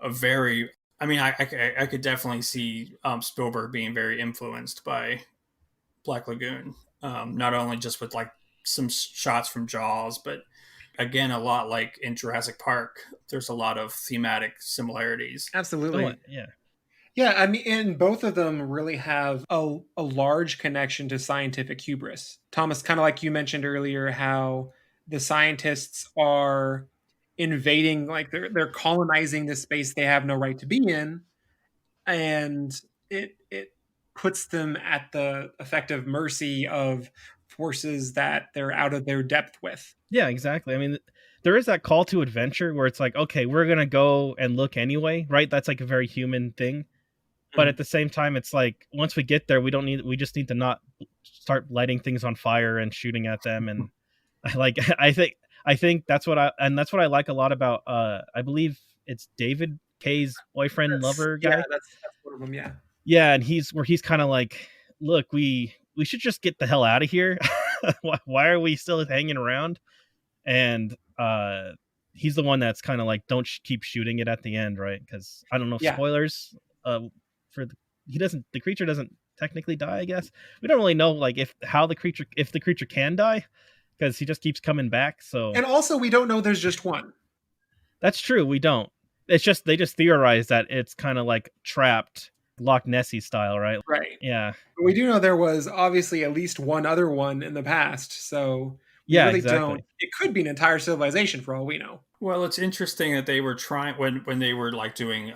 a very, I mean, I could definitely see Spielberg being very influenced by Black Lagoon, not only just with like some shots from Jaws, but again, a lot like in Jurassic Park, there's a lot of thematic similarities.
Absolutely.
Oh, yeah.
Yeah, I mean, and both of them really have a large connection to scientific hubris. Thomas, kind of like you mentioned earlier, how the scientists are invading, like they're colonizing this space they have no right to be in, and it puts them at the effective mercy of forces that they're out of their depth with.
Yeah, exactly. I mean, there is that call to adventure where it's like, okay, we're gonna go and look anyway, right? That's like a very human thing. But at the same time, it's like once we get there, we just need to not start lighting things on fire and shooting at them. And like I think that's what I like a lot about I believe it's David Kay's boyfriend lover guy.
Yeah, that's one of them. Yeah.
Yeah, and he's kind of like, look, we should just get the hell out of here. Why are we still hanging around? And he's the one that's kind of like, don't keep shooting it at the end, right? Because I don't know, spoilers. The creature doesn't technically die, I guess. We don't really know like if the creature can die, because he just keeps coming back. So,
and also we don't know there's just one.
That's true, we don't. It's just they just theorize that it's kind of like trapped Loch Nessie style, right?
Right.
Yeah.
We do know there was obviously at least one other one in the past, so we really don't. It could be an entire civilization for all we know.
Well, it's interesting that they were trying when they were like doing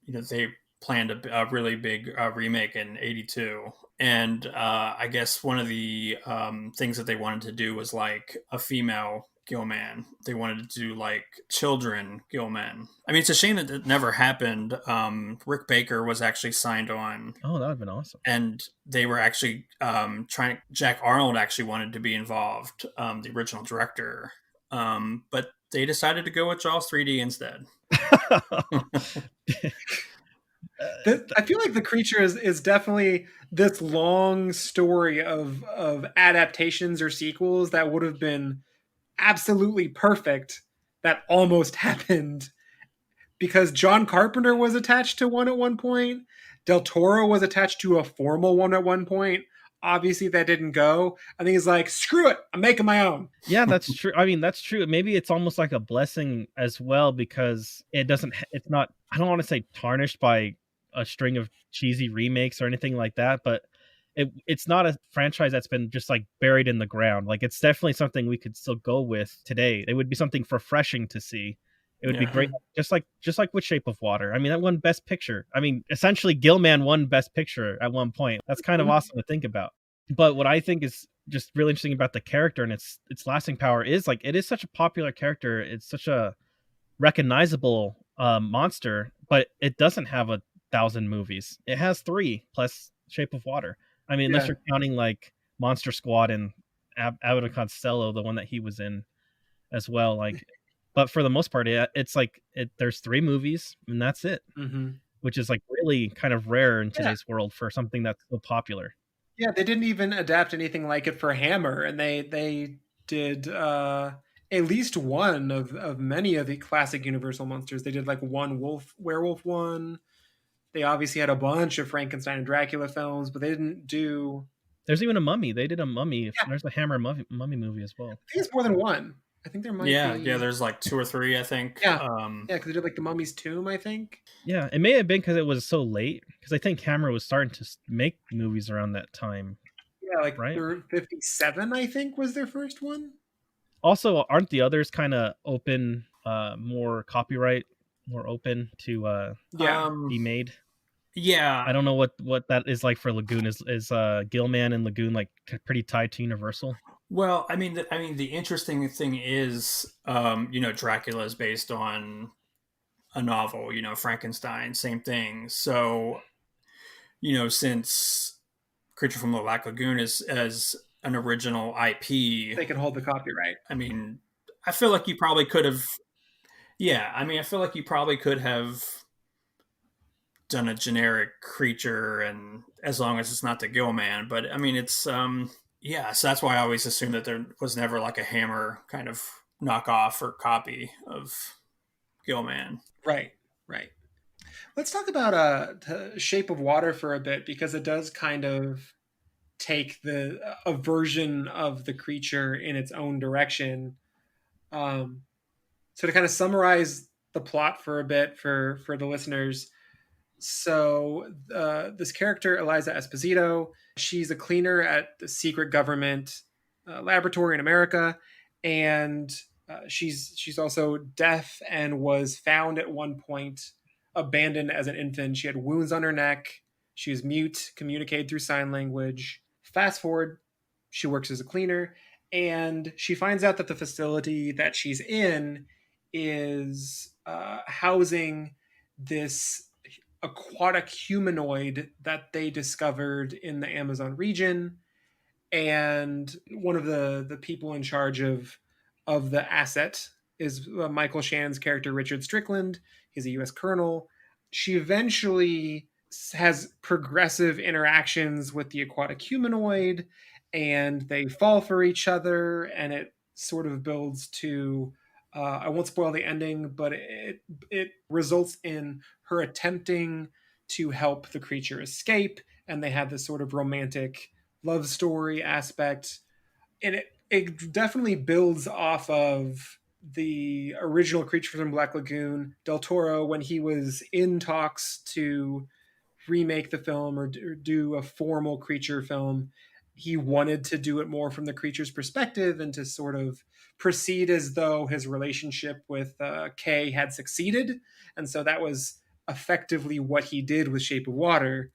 they planned a really big remake in '82, and I guess one of the things that they wanted to do was like a female Gill-Man. They wanted to do like children Gill-Men. I mean, it's a shame that it never happened. Rick Baker was actually signed on.
Oh, that would have been awesome.
And they were actually Jack Arnold actually wanted to be involved, the original director. But they decided to go with Jaws 3D instead.
I feel like the creature is definitely this long story of adaptations or sequels that would have been absolutely perfect that almost happened, because John Carpenter was attached to one at one point. Del Toro was attached to a formal one at one point. Obviously that didn't go. I think he's like, screw it, I'm making my own.
Yeah, that's true. I mean, that's true. Maybe it's almost like a blessing as well, because it's not, I don't want to say tarnished by a string of cheesy remakes or anything like that, but it's not a franchise that's been just like buried in the ground. Like, it's definitely something we could still go with today. It would be something refreshing to see. It would be great, just like with Shape of Water. I mean, that won Best Picture. I mean, essentially, Gill-Man won Best Picture at one point. That's kind of awesome to think about. But what I think is just really interesting about the character and its lasting power is like, it is such a popular character. It's such a recognizable monster, but it doesn't have 1,000 movies. It has 3 plus Shape of Water. I mean, unless you're counting like Monster Squad and Abbott and Costello, the one that he was in as well. Like, but for the most part, it's like there's 3 movies and that's it, which is like really kind of rare in today's world for something that's so popular.
Yeah, they didn't even adapt anything like it for Hammer, and they did at least one of many of the classic Universal monsters. They did like one werewolf one. They obviously had a bunch of Frankenstein and Dracula films, but they didn't do...
There's even a Mummy. They did a Mummy. Yeah. There's a Hammer mummy movie as well.
I think it's more than one. I think there might be...
Yeah, there's like 2 or 3, I think.
Yeah, because they did like the Mummy's Tomb, I think.
Yeah, it may have been because it was so late, because I think Hammer was starting to make movies around that time.
Yeah, like right? 57, I think, was their first one.
Also, aren't the others kind of open, more copyright, more open to be made?
Yeah,
I don't know what that is like for Lagoon. Is Gill-Man and Lagoon like pretty tied to Universal?
Well, I mean, the interesting thing is, Dracula is based on a novel. Frankenstein, same thing. So, since Creature from the Black Lagoon is as an original IP,
they can hold the copyright.
I mean, I feel like you probably could have. Yeah, I mean, I feel like you probably could have done a generic creature, and as long as it's not the Gill-Man. But I mean, it's Yeah, so that's why I always assumed that there was never like a Hammer kind of knockoff or copy of Gill-Man.
Right. Let's talk about Shape of Water for a bit, because it does kind of take a version of the creature in its own direction. So to kind of summarize the plot for a bit for the listeners. So this character, Eliza Esposito, she's a cleaner at the secret government laboratory in America, and she's also deaf and was found at one point abandoned as an infant. She had wounds on her neck. She was mute, communicated through sign language. Fast forward, she works as a cleaner, and she finds out that the facility that she's in is housing this aquatic humanoid that they discovered in the Amazon region. And one of the people in charge of the asset is Michael Shannon's character, Richard Strickland. He's a U.S. colonel. She eventually has progressive interactions with the aquatic humanoid, and they fall for each other, and it sort of builds to I won't spoil the ending, but it results in her attempting to help the creature escape, and they have this sort of romantic love story aspect, and it definitely builds off of the original Creature from Black Lagoon. Del Toro, when he was in talks to remake the film or do a formal creature film, he wanted to do it more from the creature's perspective and to sort of proceed as though his relationship with Kay had succeeded. And so that was effectively what he did with Shape of Water.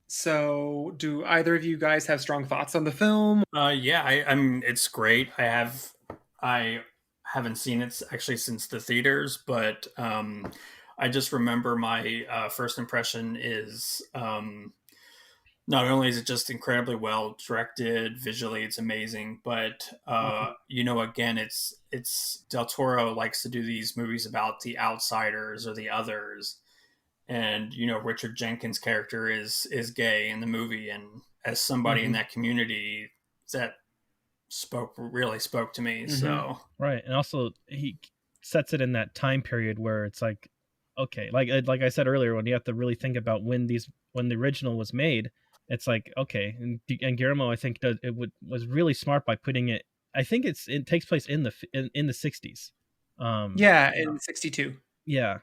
So do either of you guys have strong thoughts on the film?
Yeah, I mean, it's great. I haven't seen it actually since the theaters, but I just remember my first impression is not only is it just incredibly well directed, visually it's amazing, but again, it's Del Toro likes to do these movies about the outsiders or the others, and Richard Jenkins' character is gay in the movie, and as somebody in that community, that really spoke to me. So
right, and also he sets it in that time period where it's like, okay, like I said earlier, when you have to really think about when the original was made, it's like, okay, and Guillermo, I think was really smart by putting it. I think it takes place in the 60s.
In 62.
Yeah.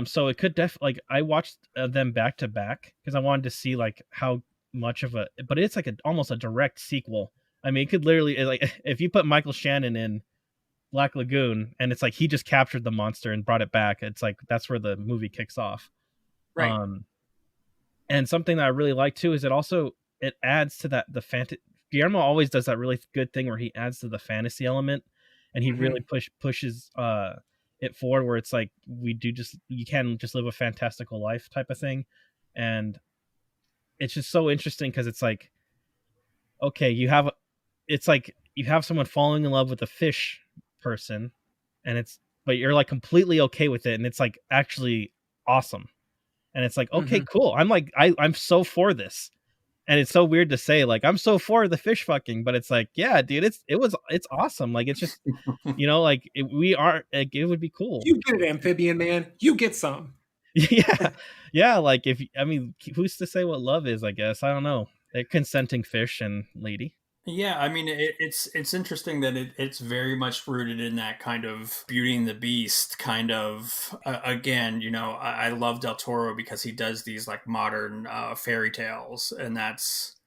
So it could like I watched them back to back because I wanted to see like how much of but it's like almost a direct sequel. I mean, it could literally, like, if you put Michael Shannon in Black Lagoon and it's like he just captured the monster and brought it back, it's like that's where the movie kicks off.
Right.
And something that I really like too is it adds to that Guillermo always does that really good thing where he adds to the fantasy element, and he really pushes it forward where it's like you can just live a fantastical life type of thing, and it's just so interesting because it's like, okay, you have someone falling in love with a fish person, but you're like completely okay with it, and it's like actually awesome. And it's like, okay, cool. I'm like, I'm so for this. And it's so weird to say, like, I'm so for the fish fucking, but it's like, yeah, dude, it's awesome. Like, it's just, like it would be cool.
You get it, amphibian man. You get some.
Yeah. Yeah. Like who's to say what love is, I guess. I don't know. They're consenting fish and lady.
Yeah, I mean, it's interesting that it's very much rooted in that kind of Beauty and the Beast kind of, again, I love Del Toro because he does these like modern fairy tales, and that's,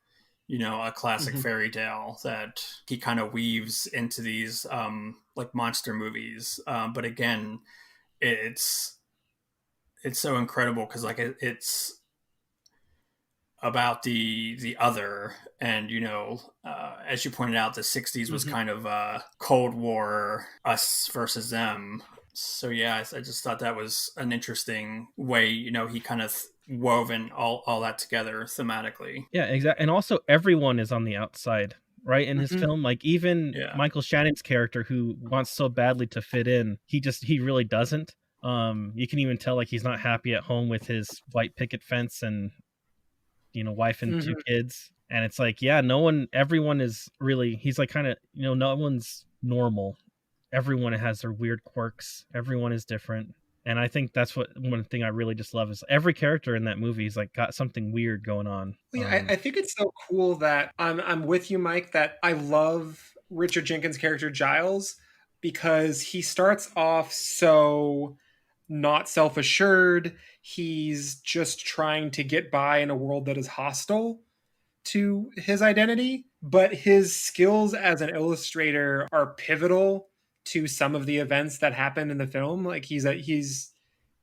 a classic fairy tale that he kind of weaves into these like monster movies. But again, it's so incredible because like it's about the other, and as you pointed out, the 60s was kind of a Cold War, us versus them. So yeah, I just thought that was an interesting way he kind of woven all that together thematically.
Yeah, exactly. And also everyone is on the outside, right, in his film. Like even Michael Shannon's character, who wants so badly to fit in, he really doesn't. You can even tell like he's not happy at home with his white picket fence and wife and two kids. And it's like, yeah, everyone is really, he's like kind of, no one's normal. Everyone has their weird quirks. Everyone is different. And I think that's one thing I really just love is every character in that movie is like got something weird going on.
Yeah, I think it's so cool that I'm with you, Mike, that I love Richard Jenkins' character Giles because he starts off so not self-assured. He's just trying to get by in a world that is hostile to his identity, but his skills as an illustrator are pivotal to some of the events that happen in the film. Like he's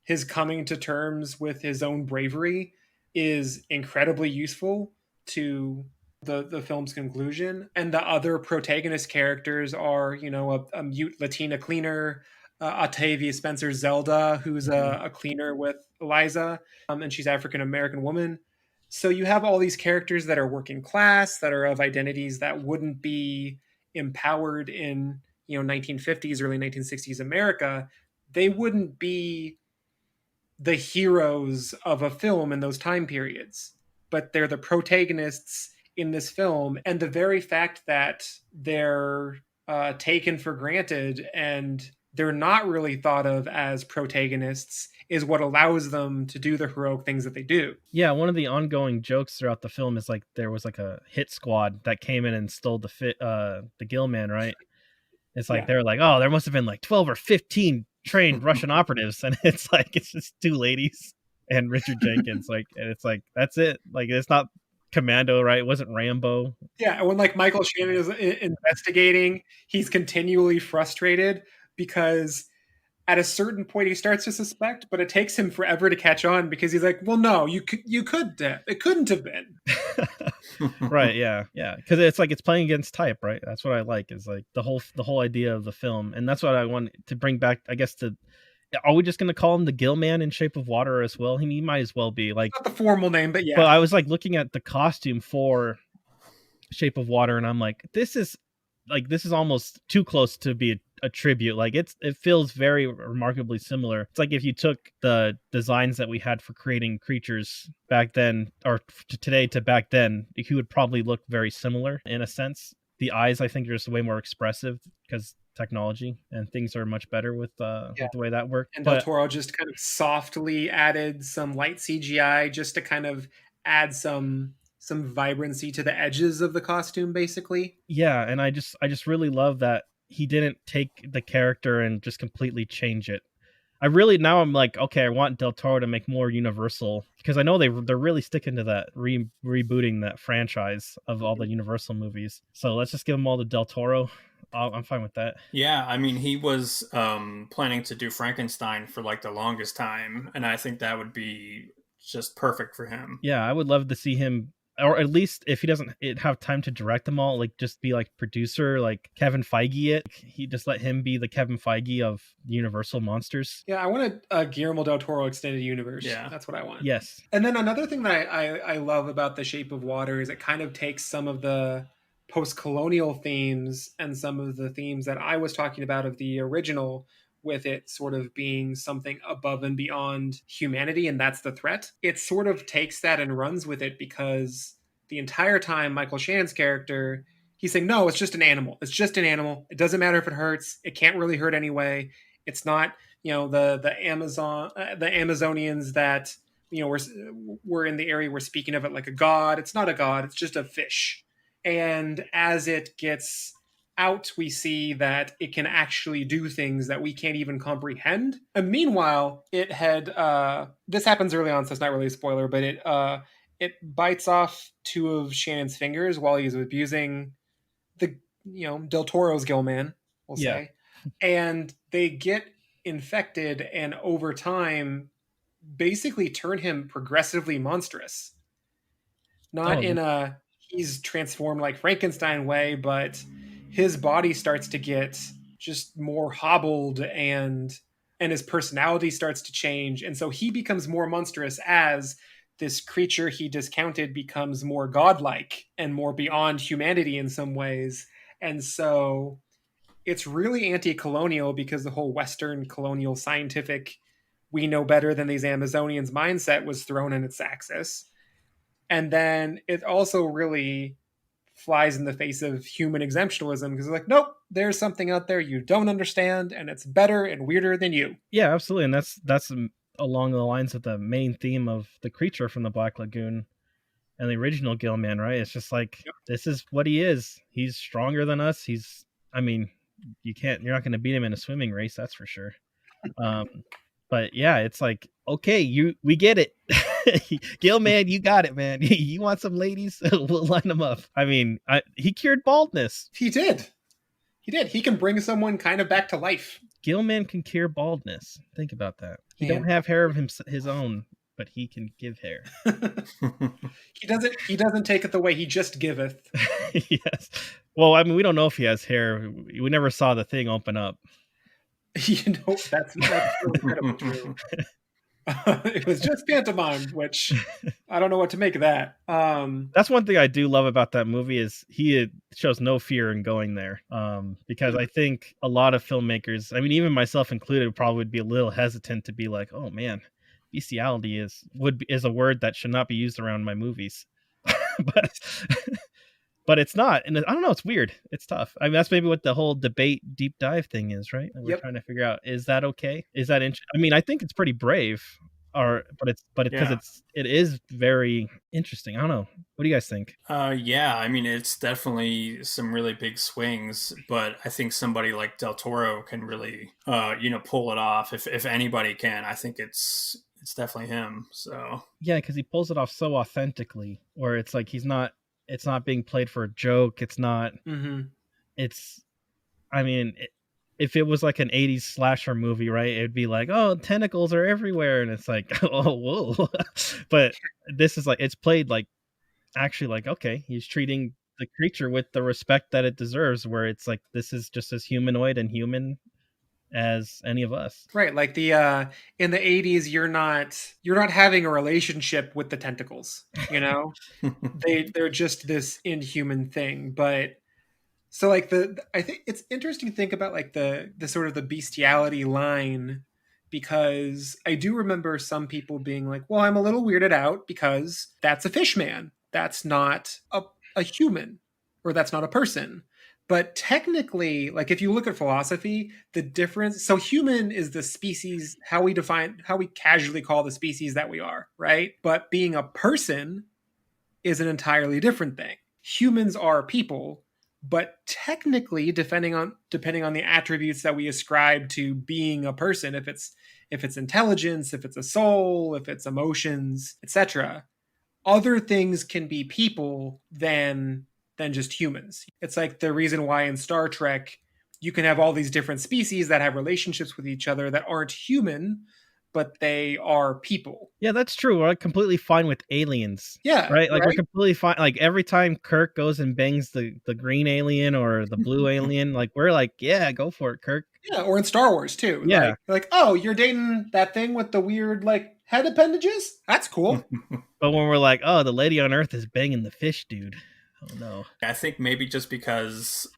his coming to terms with his own bravery is incredibly useful to the film's conclusion. And the other protagonist characters are, a mute Latina cleaner, Octavia Spencer Zelda, who's a cleaner with Eliza, and she's African American woman. So you have all these characters that are working class, that are of identities that wouldn't be empowered in 1950s, early 1960s America. They wouldn't be the heroes of a film in those time periods, but they're the protagonists in this film. And the very fact that they're taken for granted and they're not really thought of as protagonists is what allows them to do the heroic things that they do.
Yeah, one of the ongoing jokes throughout the film is like there was like a hit squad that came in and stole the Gill-Man, right? It's like They're like, oh, there must have been like 12 or 15 trained Russian operatives, and it's like it's just two ladies and Richard Jenkins, like, and it's like that's it. Like it's not Commando, right? It wasn't Rambo.
Yeah, when like Michael Shannon is investigating, he's continually frustrated because at a certain point he starts to suspect, but it takes him forever to catch on because he's like, well, no, it couldn't have been.
Right, yeah, because it's like it's playing against type, right? That's what I like, is like the whole idea of the film, and that's what I want to bring back, I guess. Are we just going to call him the Gill-Man in Shape of Water as well? He might as well be like,
not the formal name, but yeah.
But I was like looking at the costume for Shape of Water, and I'm like, this is almost too close to be a tribute. Like it feels very remarkably similar. It's like if you took the designs that we had for creating creatures back then, or today to back then, he would probably look very similar in a sense. The eyes, I think, are just way more expressive because technology and things are much better with the way that worked.
And Del Toro just kind of softly added some light CGI just to kind of add some vibrancy to the edges of the costume, basically.
Yeah, and I just really love that he didn't take the character and just completely change it. Now I'm like, okay, I want Del Toro to make more Universal, because I know they're really sticking to that, rebooting that franchise of all the Universal movies. So let's just give them all to Del Toro. I'm fine with that.
Yeah, I mean, he was planning to do Frankenstein for like the longest time, and I think that would be just perfect for him.
Yeah, I would love to see him, or at least if he doesn't have time to direct them all, like just be like producer, like Kevin Feige it. He just let him be the Kevin Feige of Universal Monsters.
Yeah, I want a Guillermo del Toro extended universe. Yeah, that's what I want.
Yes.
And then another thing that I love about The Shape of Water is it kind of takes some of the post-colonial themes and some of the themes that I was talking about of the original, with it sort of being something above and beyond humanity, and that's the threat. It sort of takes that and runs with it, because the entire time Michael Shannon's character, he's saying, no, it's just an animal. It's just an animal. It doesn't matter if it hurts. It can't really hurt anyway. It's not, the Amazonians that, were in the area were speaking of it like a god. It's not a god. It's just a fish. And as it gets out, we see that it can actually do things that we can't even comprehend. And meanwhile, it had this happens early on, so it's not really a spoiler, but it bites off two of Shannon's fingers while he's abusing the Del Toro's Gill-Man, we'll say. And they get infected, and over time basically turn him progressively monstrous. Not in a he's transformed like Frankenstein way, but his body starts to get just more hobbled, and his personality starts to change. And so he becomes more monstrous as this creature he discounted becomes more godlike and more beyond humanity in some ways. And so it's really anti-colonial, because the whole Western colonial scientific, we know better than these Amazonians mindset was thrown in its axis. And then it also really flies in the face of human exemptionalism because it's like, nope, there's something out there you don't understand, and it's better and weirder than you.
Yeah, absolutely. And that's along the lines of the main theme of the creature from the Black Lagoon and the original Gill-Man, right? It's just like, this is what he is. He's stronger than us. I mean, you're not going to beat him in a swimming race, that's for sure. But yeah, it's like, okay, we get it. Gill-Man, you got it, man. You want some ladies? We'll line them up. I mean, he cured baldness.
He did. He can bring someone kind of back to life.
Gill-Man can cure baldness. Think about that. He don't have hair of his own, but he can give hair.
He doesn't take it the way he just giveth.
Yes. Well, I mean, we don't know if he has hair. We never saw the thing open up.
That's incredibly true. It was just pantomime, which I don't know what to make of that.
That's one thing I do love about that movie is he shows no fear in going there. Because I think a lot of filmmakers, I mean, even myself included, probably would be a little hesitant to be like, oh man, bestiality is a word that should not be used around my movies. But it's not, and I don't know. It's weird. It's tough. I mean, that's maybe what the whole debate deep dive thing is, right? We're trying to figure out, is that okay? Is that interesting? I mean, I think it's pretty brave, but it is very interesting. I don't know. What do you guys think?
Yeah, I mean, it's definitely some really big swings, but I think somebody like Del Toro can really, pull it off. If anybody can, I think it's definitely him. So
yeah, because he pulls it off so authentically, where it's like it's not being played for a joke. It's not.
Mm-hmm.
I mean, if it was like an 80s slasher movie, right? It'd be like, oh, tentacles are everywhere. And it's like, oh, whoa. But this is like, it's played like, actually like, okay, he's treating the creature with the respect that it deserves, where it's like, this is just as humanoid and human as any of us.
Right. Like in the 80s, you're not having a relationship with the tentacles, they're just this inhuman thing. But so like I think it's interesting to think about like the sort of the bestiality line, because I do remember some people being like, well, I'm a little weirded out because that's a fish man. That's not a human, or that's not a person. But technically, like if you look at philosophy, the difference, so human is the species, how we casually call the species that we are, right? But being a person is an entirely different thing. Humans are people, but technically, depending on the attributes that we ascribe to being a person, if it's intelligence, if it's a soul, if it's emotions, etc., other things can be people than just humans. It's like the reason why in Star Trek you can have all these different species that have relationships with each other that aren't human, but they are people.
Yeah, that's true. We're completely fine with aliens.
Yeah.
Right? Like, we're completely fine. Like, every time Kirk goes and bangs the green alien or the blue alien, like, we're like, yeah, go for it, Kirk.
Yeah, or in Star Wars, too.
Yeah.
Like, oh, you're dating that thing with the weird, like, head appendages? That's cool.
But when we're like, oh, the lady on Earth is banging the fish dude. Oh, no.
I think maybe just because,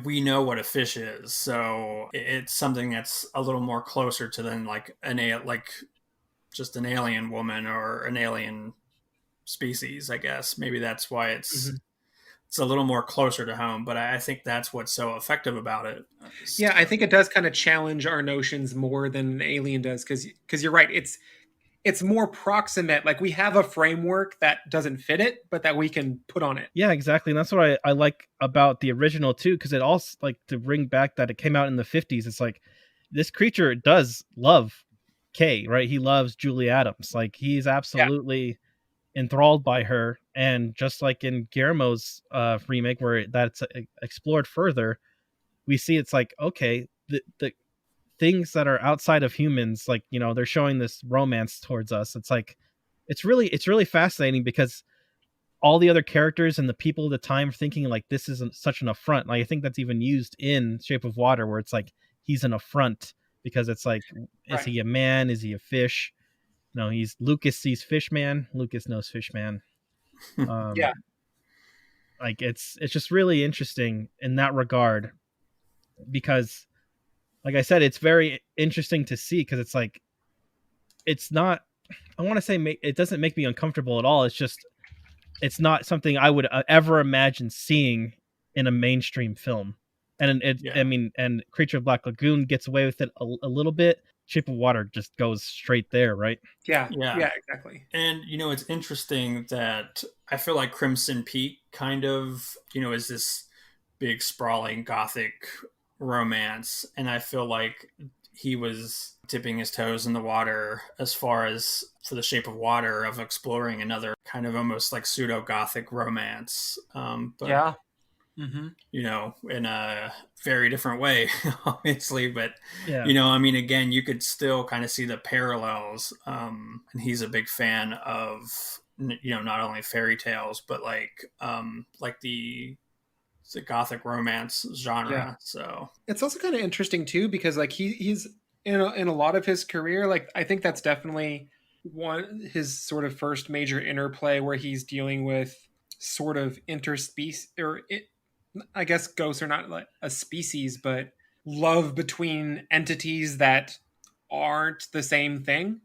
we know what a fish is, so it's something that's a little more closer to than like just an alien woman or an alien species, I guess. Maybe that's why it's a little more closer to home, but I think that's what's so effective about it.
Yeah, I think it does kind of challenge our notions more than an alien does, because you're right, it's more proximate. Like, we have a framework that doesn't fit it, but that we can put on it.
Yeah, exactly. And that's what I like about the original too, because it also, like, to bring back that it came out in the 50s, it's like this creature does love Kay, right? He loves Julie Adams. Like, he's absolutely enthralled by her. And just like in Guillermo's remake, where that's explored further, we see it's like, okay, the things that are outside of humans, like, they're showing this romance towards us. It's like, it's really fascinating, because all the other characters and the people of the time are thinking like, this isn't such an affront. Like, I think that's even used in Shape of Water, where it's like, he's an affront, because it's like, is he a man? Is he a fish? No, Lucas sees fish man. Lucas knows fish man.
Yeah.
Like, it's just really interesting in that regard, because, like I said, it's very interesting to see, because it's like, it's not I want to say it doesn't make me uncomfortable at all. It's just it's not something I would ever imagine seeing in a mainstream film. And I mean, and Creature of Black Lagoon gets away with it a little bit. Shape of Water just goes straight there, right?
Yeah, exactly.
And it's interesting that I feel like Crimson Peak kind of is this big sprawling gothic romance, and I feel like he was dipping his toes in the water as far as for The Shape of Water, of exploring another kind of almost like pseudo gothic romance. But in a very different way, obviously. But, I mean, again, you could still kind of see the parallels. And he's a big fan of, not only fairy tales, but like the gothic romance genre. Yeah. So
it's also kind of interesting too, because like he's in a lot of his career, like I think that's definitely his sort of first major interplay where he's dealing with sort of interspecies, or I guess ghosts are not like a species, but love between entities that aren't the same thing.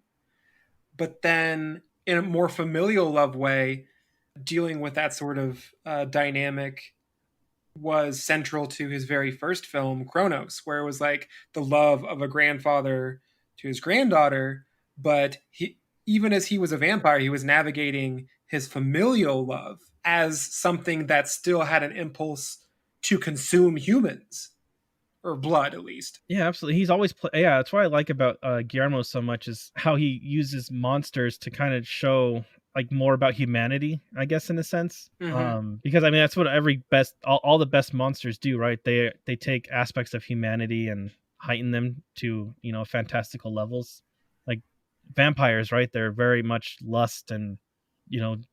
But then in a more familial love way, dealing with that sort of dynamic was central to his very first film, Kronos, where it was like the love of a grandfather to his granddaughter. But even as he was a vampire, he was navigating his familial love as something that still had an impulse to consume humans, or blood at least.
Yeah, absolutely. He's always that's what I like about Guillermo so much, is how he uses monsters to kind of show like more about humanity, I guess, in a sense. Because I mean, that's what all the best monsters do, right? They take aspects of humanity and heighten them to, fantastical levels. Like vampires, right? They're very much lust and,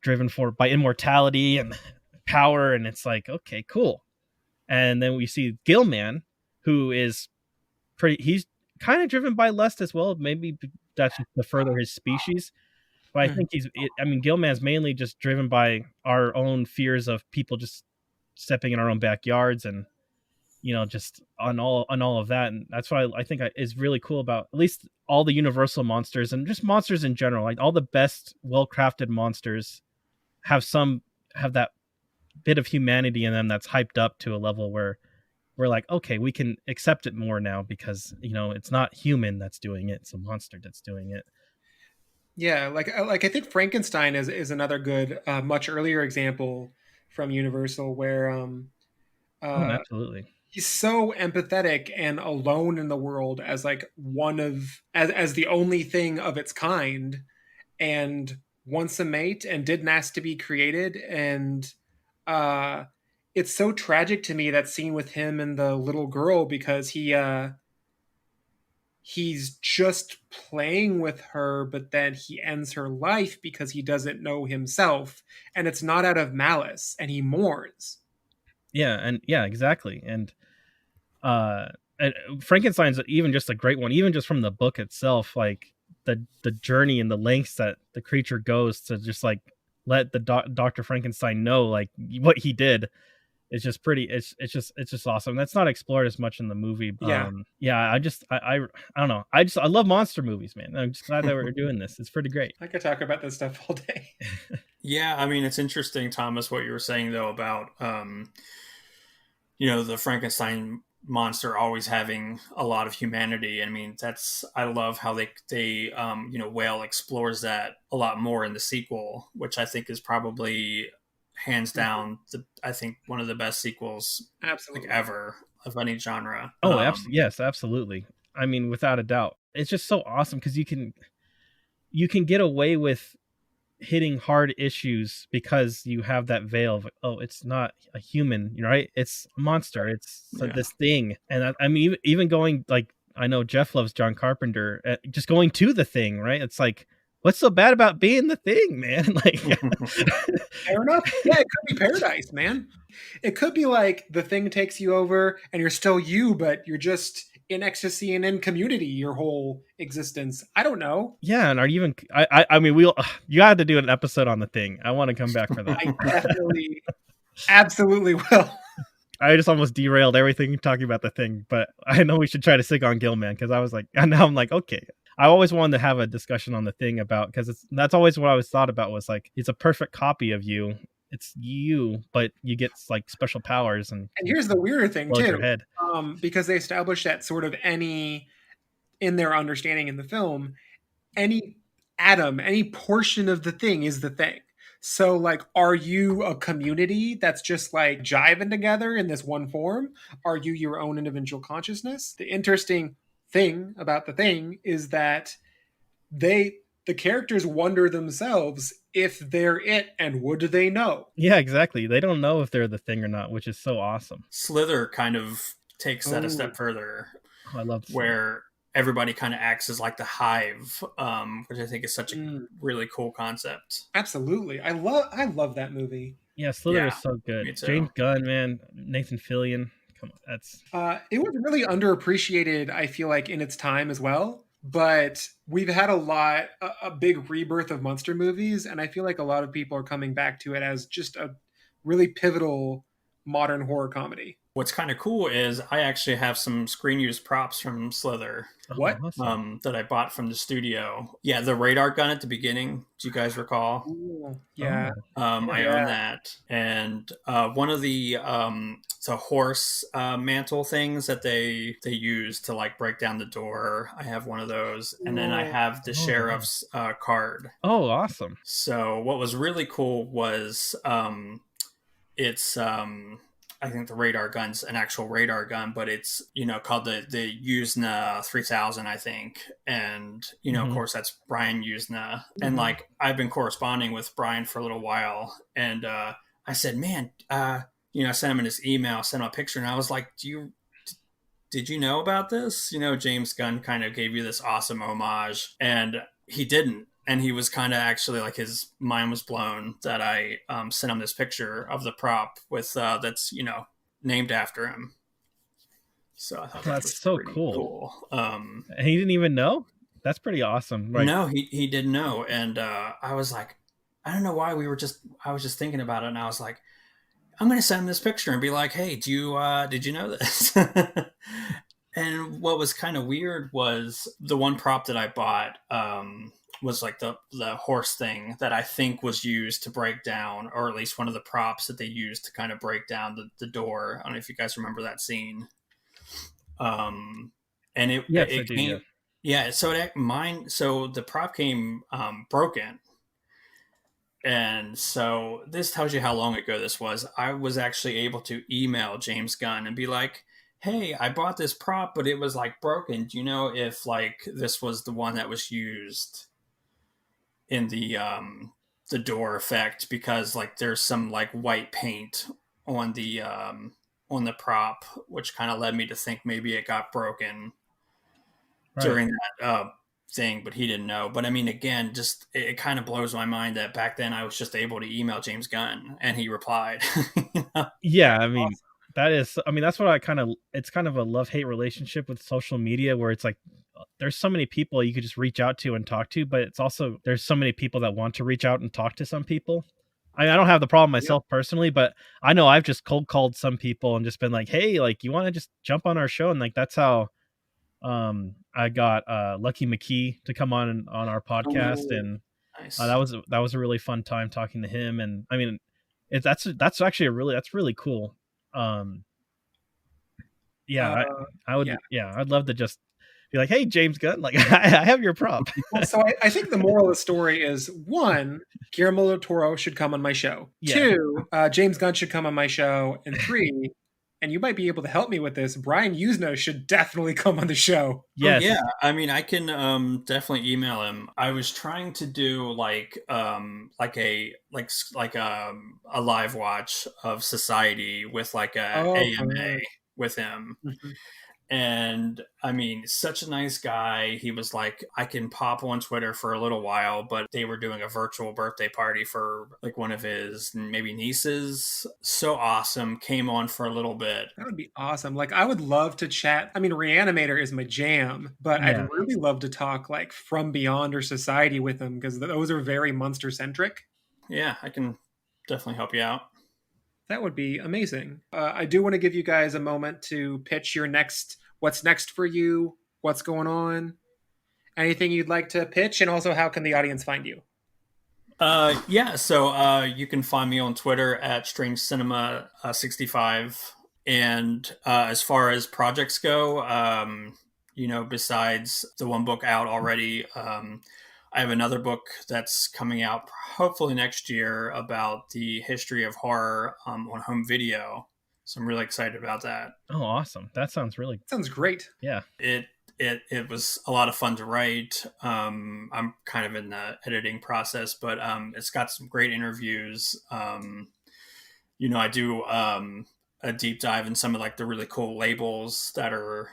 driven by immortality and power. And it's like, okay, cool. And then we see Gill-Man, who is he's kind of driven by lust as well. Maybe that's to further his species. But I think Gill-Man's mainly just driven by our own fears of people just stepping in our own backyards and, just on all of that. And that's what I think is really cool about at least all the Universal monsters and just monsters in general. Like all the best well-crafted monsters have that bit of humanity in them that's hyped up to a level where we're like, okay, we can accept it more now because, it's not human that's doing it. It's a monster that's doing it.
Yeah, like I think Frankenstein is another good, much earlier example from Universal where
absolutely,
he's so empathetic and alone in the world as like as the only thing of its kind, and wants a mate and didn't ask to be created. And it's so tragic to me, that scene with him and the little girl, because he's just playing with her, but then he ends her life because he doesn't know himself, and it's not out of malice, and he mourns.
Yeah, exactly. And Frankenstein's even just a great one, even just from the book itself, like the journey and the lengths that the creature goes to just like let the Dr. Frankenstein know like what he did. It's just pretty. It's just awesome. That's not explored as much in the movie.
Yeah.
I don't know. I love monster movies, man. I'm just glad that we're doing this. It's pretty great.
I could talk about this stuff all day.
Yeah, I mean, it's interesting, Thomas, what you were saying though about the Frankenstein monster always having a lot of humanity. I mean, I love how they Whale explores that a lot more in the sequel, which I think is probably hands down I think one of the best sequels ever of any genre.
Yes, absolutely. I mean, without a doubt. It's just so awesome because you can get away with hitting hard issues because you have that veil of, it's not a human, right? It's a monster. It's this thing. And I mean, even going, like, I know Jeff loves John Carpenter, just going to the thing, right? It's like, what's so bad about being the thing, man? Like,
fair enough. Yeah, it could be paradise, man. It could be like the thing takes you over and you're still you, but you're just in ecstasy and in community your whole existence. I don't know.
Yeah, and are you even? I mean, you had to do an episode on the thing. I want to come back for that.
I definitely, absolutely will.
I just almost derailed everything talking about the thing, but I know we should try to stick on Gill-Man because I was like, and now I'm like, okay, I always wanted to have a discussion on the thing about, because that's always what I always thought about was like it's a perfect copy of you. It's you, but you get like special powers, and
here's the weirder thing
explode
too,
your head.
because they established that sort of in their understanding in the film, any atom, any portion of the thing is the thing. So, like, are you a community that's just like jiving together in this one form? Are you your own individual consciousness? The interesting thing about the thing is that the characters wonder themselves if they're it, and would they know?
Yeah, exactly. They don't know if they're the thing or not, which is so awesome.
Slither kind of takes that a step further.
Oh, I love
where everybody kind of acts as like the hive, which I think is such a really cool concept.
Absolutely. I love that movie.
Yeah, Slither is so good. James Gunn, man, Nathan Fillion. Come on, that's
it was really underappreciated, I feel like, in its time as well. But we've had a big rebirth of monster movies, and I feel like a lot of people are coming back to it as just a really pivotal modern horror comedy.
What's kind of cool is I actually have some screen use props from Slither.
What?
That I bought from the studio. Yeah, the radar gun at the beginning. Do you guys recall?
Ooh, yeah.
I own that. And one of the horse mantle things that they use to like break down the door. I have one of those. And then I have the sheriff's card.
Oh, awesome.
So what was really cool was it's I think the radar gun's an actual radar gun, but it's, called the Usna 3000, I think. And, of course, that's Brian Usna. And, like, I've been corresponding with Brian for a little while. And I said, man, I sent him in his email, sent him a picture. And I was like, did you know about this? James Gunn kind of gave you this awesome homage. And he didn't. And he was kind of actually like his mind was blown that I sent him this picture of the prop with that's named after him. So I thought
that's so cool. And he didn't even know. That's pretty awesome.
Right? No, he didn't know, and I was like, I don't know why I was just thinking about it, and I was like, I'm gonna send him this picture and be like, hey, did you know this? And what was kind of weird was the one prop that I bought. Was like the horse thing that I think was used to break down, or at least one of the props that they used to kind of break down the door. I don't know if you guys remember that scene. And it came, yeah. So so the prop came broken, and so this tells you how long ago this was. I was actually able to email James Gunn and be like, hey, I bought this prop, but it was like broken. Do you know if like this was the one that was used in the door effect, because like there's some like white paint on the prop, which kind of led me to think maybe it got broken during that thing, but he didn't know. But I mean, again, just it kind of blows my mind that back then I was just able to email James Gunn and he replied.
Yeah, I mean, that's what it's kind of a love-hate relationship with social media, where it's like there's so many people you could just reach out to and talk to, but it's also there's so many people that want to reach out and talk to some people. I don't have the problem myself personally, but I know I've just cold called some people and just been like, hey, like, you want to just jump on our show? And like that's how I got Lucky McKee to come on our podcast. And nice. That was a really fun time talking to him. And I mean, that's really cool. I would, I'd love to just be like, hey, James Gunn, like I have your prop.
Well, so I think the moral of the story is, 1, Guillermo del Toro should come on my show. Yeah. 2, James Gunn should come on my show. And 3, and you might be able to help me with this, Brian Usna should definitely come on the show.
Yes. Oh, yeah, I mean, I can definitely email him. I was trying to do like a live watch of Society with like a AMA with him. Mm-hmm. And I mean, such a nice guy. He was like, I can pop on Twitter for a little while, but they were doing a virtual birthday party for like one of his maybe nieces. So awesome. Came on for a little bit.
That would be awesome. Like, I would love to chat. I mean, Reanimator is my jam, but I'd really love to talk like From Beyond or Society with him, because those are very monster centric.
Yeah, I can definitely help you out.
That would be amazing. I do want to give you guys a moment to pitch your what's next for you, what's going on. anything you'd like to pitch, and also how can the audience find you?
So you can find me on Twitter at Strange Cinema 65. And as far as projects go, besides the one book out already, I have another book that's coming out hopefully next year about the history of horror on home video. So I'm really excited about that.
Oh, awesome. That sounds
great.
Yeah.
It was a lot of fun to write. I'm kind of in the editing process, but it's got some great interviews. I do a deep dive in some of like the really cool labels that are,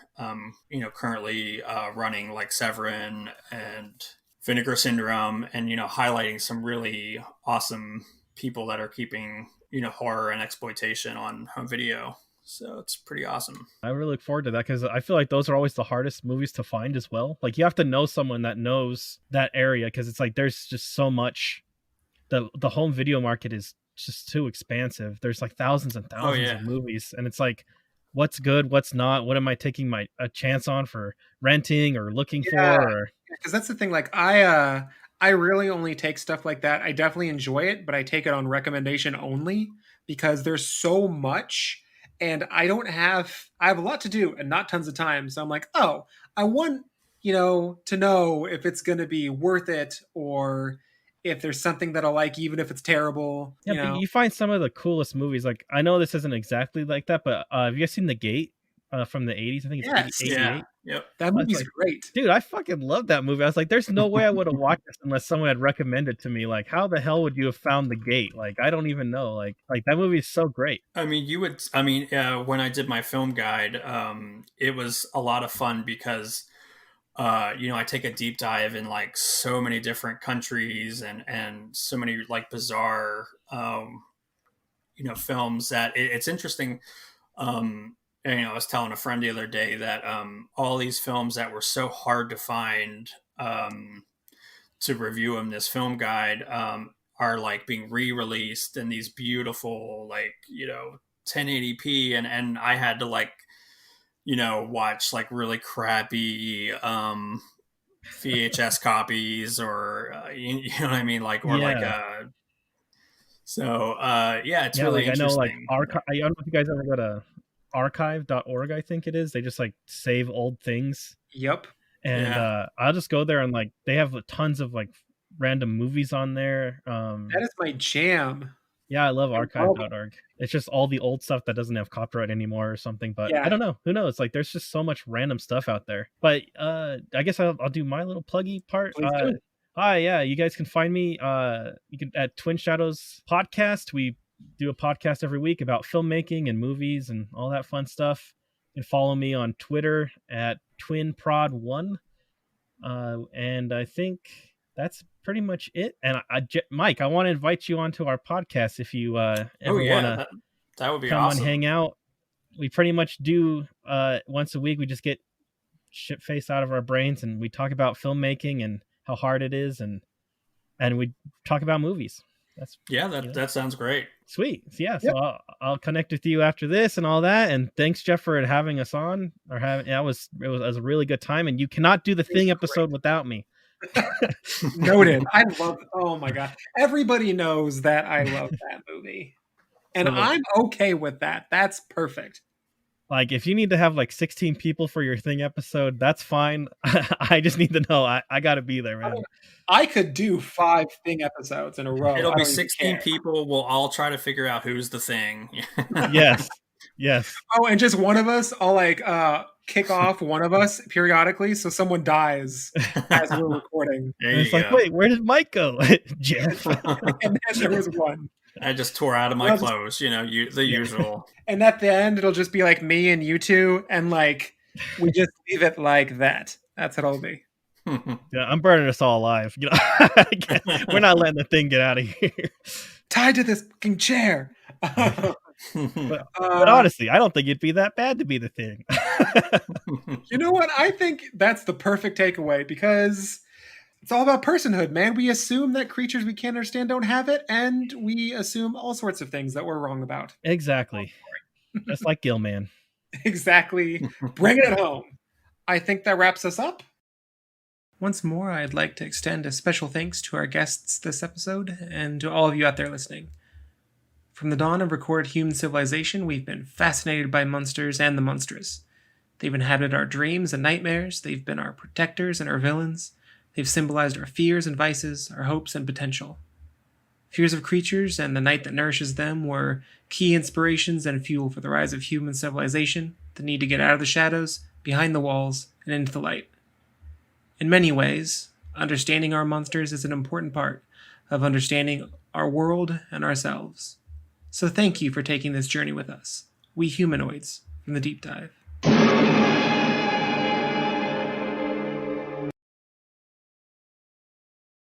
currently running, like Severin and Vinegar Syndrome, and, highlighting some really awesome people that are keeping, horror and exploitation on home video. So it's pretty awesome. I
really look forward to that because I feel like those are always the hardest movies to find as well. Like you have to know someone that knows that area because it's like there's just so much. The home video market is just too expansive. There's like thousands and thousands of movies, and it's like, what's good, what's not? What am I taking a chance on for renting or looking for?
Because that's the thing. Like I really only take stuff like that. I definitely enjoy it, but I take it on recommendation only because there's so much. And I have a lot to do and not tons of time. So I'm like, oh, I want, to know if it's going to be worth it or if there's something that I'll like, even if it's terrible.
Yeah, but you find some of the coolest movies. Like, I know this isn't exactly like that, but have you guys seen The Gate from the 80s? I think it's 88.
Yeah. Yep.
That movie's great.
Dude, I fucking love that movie. I was like, there's no way I would have watched this unless someone had recommended it to me. Like, how the hell would you have found The Gate? Like, I don't even know. Like that movie is so great.
When I did my film guide, it was a lot of fun because, I take a deep dive in like so many different countries and so many like bizarre, films that it's interesting. And, I was telling a friend the other day that all these films that were so hard to find to review in this film guide are like being re-released in these beautiful, 1080p. And I had to watch like really crappy VHS copies or, you know what I mean? It's really interesting.
I know I don't know if you guys ever go to archive.org, I think it is. They just like save old things.
Yep.
And I'll just go there and like they have tons of like random movies on there.
That is my jam.
Yeah, I love archive.org. It's just all the old stuff that doesn't have copyright anymore or something. But I don't know. Who knows? Like there's just so much random stuff out there. But I guess I'll do my little pluggy part. Hi, you guys can find me you can at Twin Shadows Podcast. We do a podcast every week about filmmaking and movies and all that fun stuff. You can follow me on Twitter at TwinProd1. And I think that's pretty much it. And Mike, I want to invite you onto our podcast if you ever want to
that would be
come
awesome.
and hang out. We pretty much do once a week. We just get shit faced out of our brains and we talk about filmmaking and how hard it is, and we talk about movies.
That sounds great.
Sweet. So I'll connect with you after this and all that. And thanks, Jeff, for having us on. It was a really good time. And you cannot do the Thing episode without me.
Noted. Oh my god, everybody knows that I love that movie, and I'm okay with that. That's perfect.
Like if you need to have like 16 people for your Thing episode, that's fine. I just need to know I gotta be there, man.
I could do 5 Thing episodes in a row.
It'll be 16 people. We'll all try to figure out who's the Thing.
Yes.
Oh, and just one of us, I'll kick off one of us periodically, so someone dies as we're recording.
It's like, wait, where did Mike go? Jeff.
And then there was one.
I just tore out of my clothes, the usual.
And at the end, it'll just be like me and you two, and we just leave it like that. That's what it'll be.
Yeah, I'm burning us all alive. We're not letting the Thing get out of here.
Tied to this fucking chair.
But honestly, I don't think it'd be that bad to be the Thing.
You know what? I think that's the perfect takeaway because it's all about personhood, man. We assume that creatures we can't understand don't have it, and we assume all sorts of things that we're wrong about.
Exactly. Just like Gill-Man.
Exactly. Bring it home. I think that wraps us up. Once more, I'd like to extend a special thanks to our guests this episode and to all of you out there listening. From the dawn of recorded human civilization, we've been fascinated by monsters and the monstrous. They've inhabited our dreams and nightmares, they've been our protectors and our villains, they've symbolized our fears and vices, our hopes and potential. Fears of creatures and the night that nourishes them were key inspirations and fuel for the rise of human civilization, the need to get out of the shadows, behind the walls, and into the light. In many ways, understanding our monsters is an important part of understanding our world and ourselves. So thank you for taking this journey with us, we humanoids from the Deep Dive.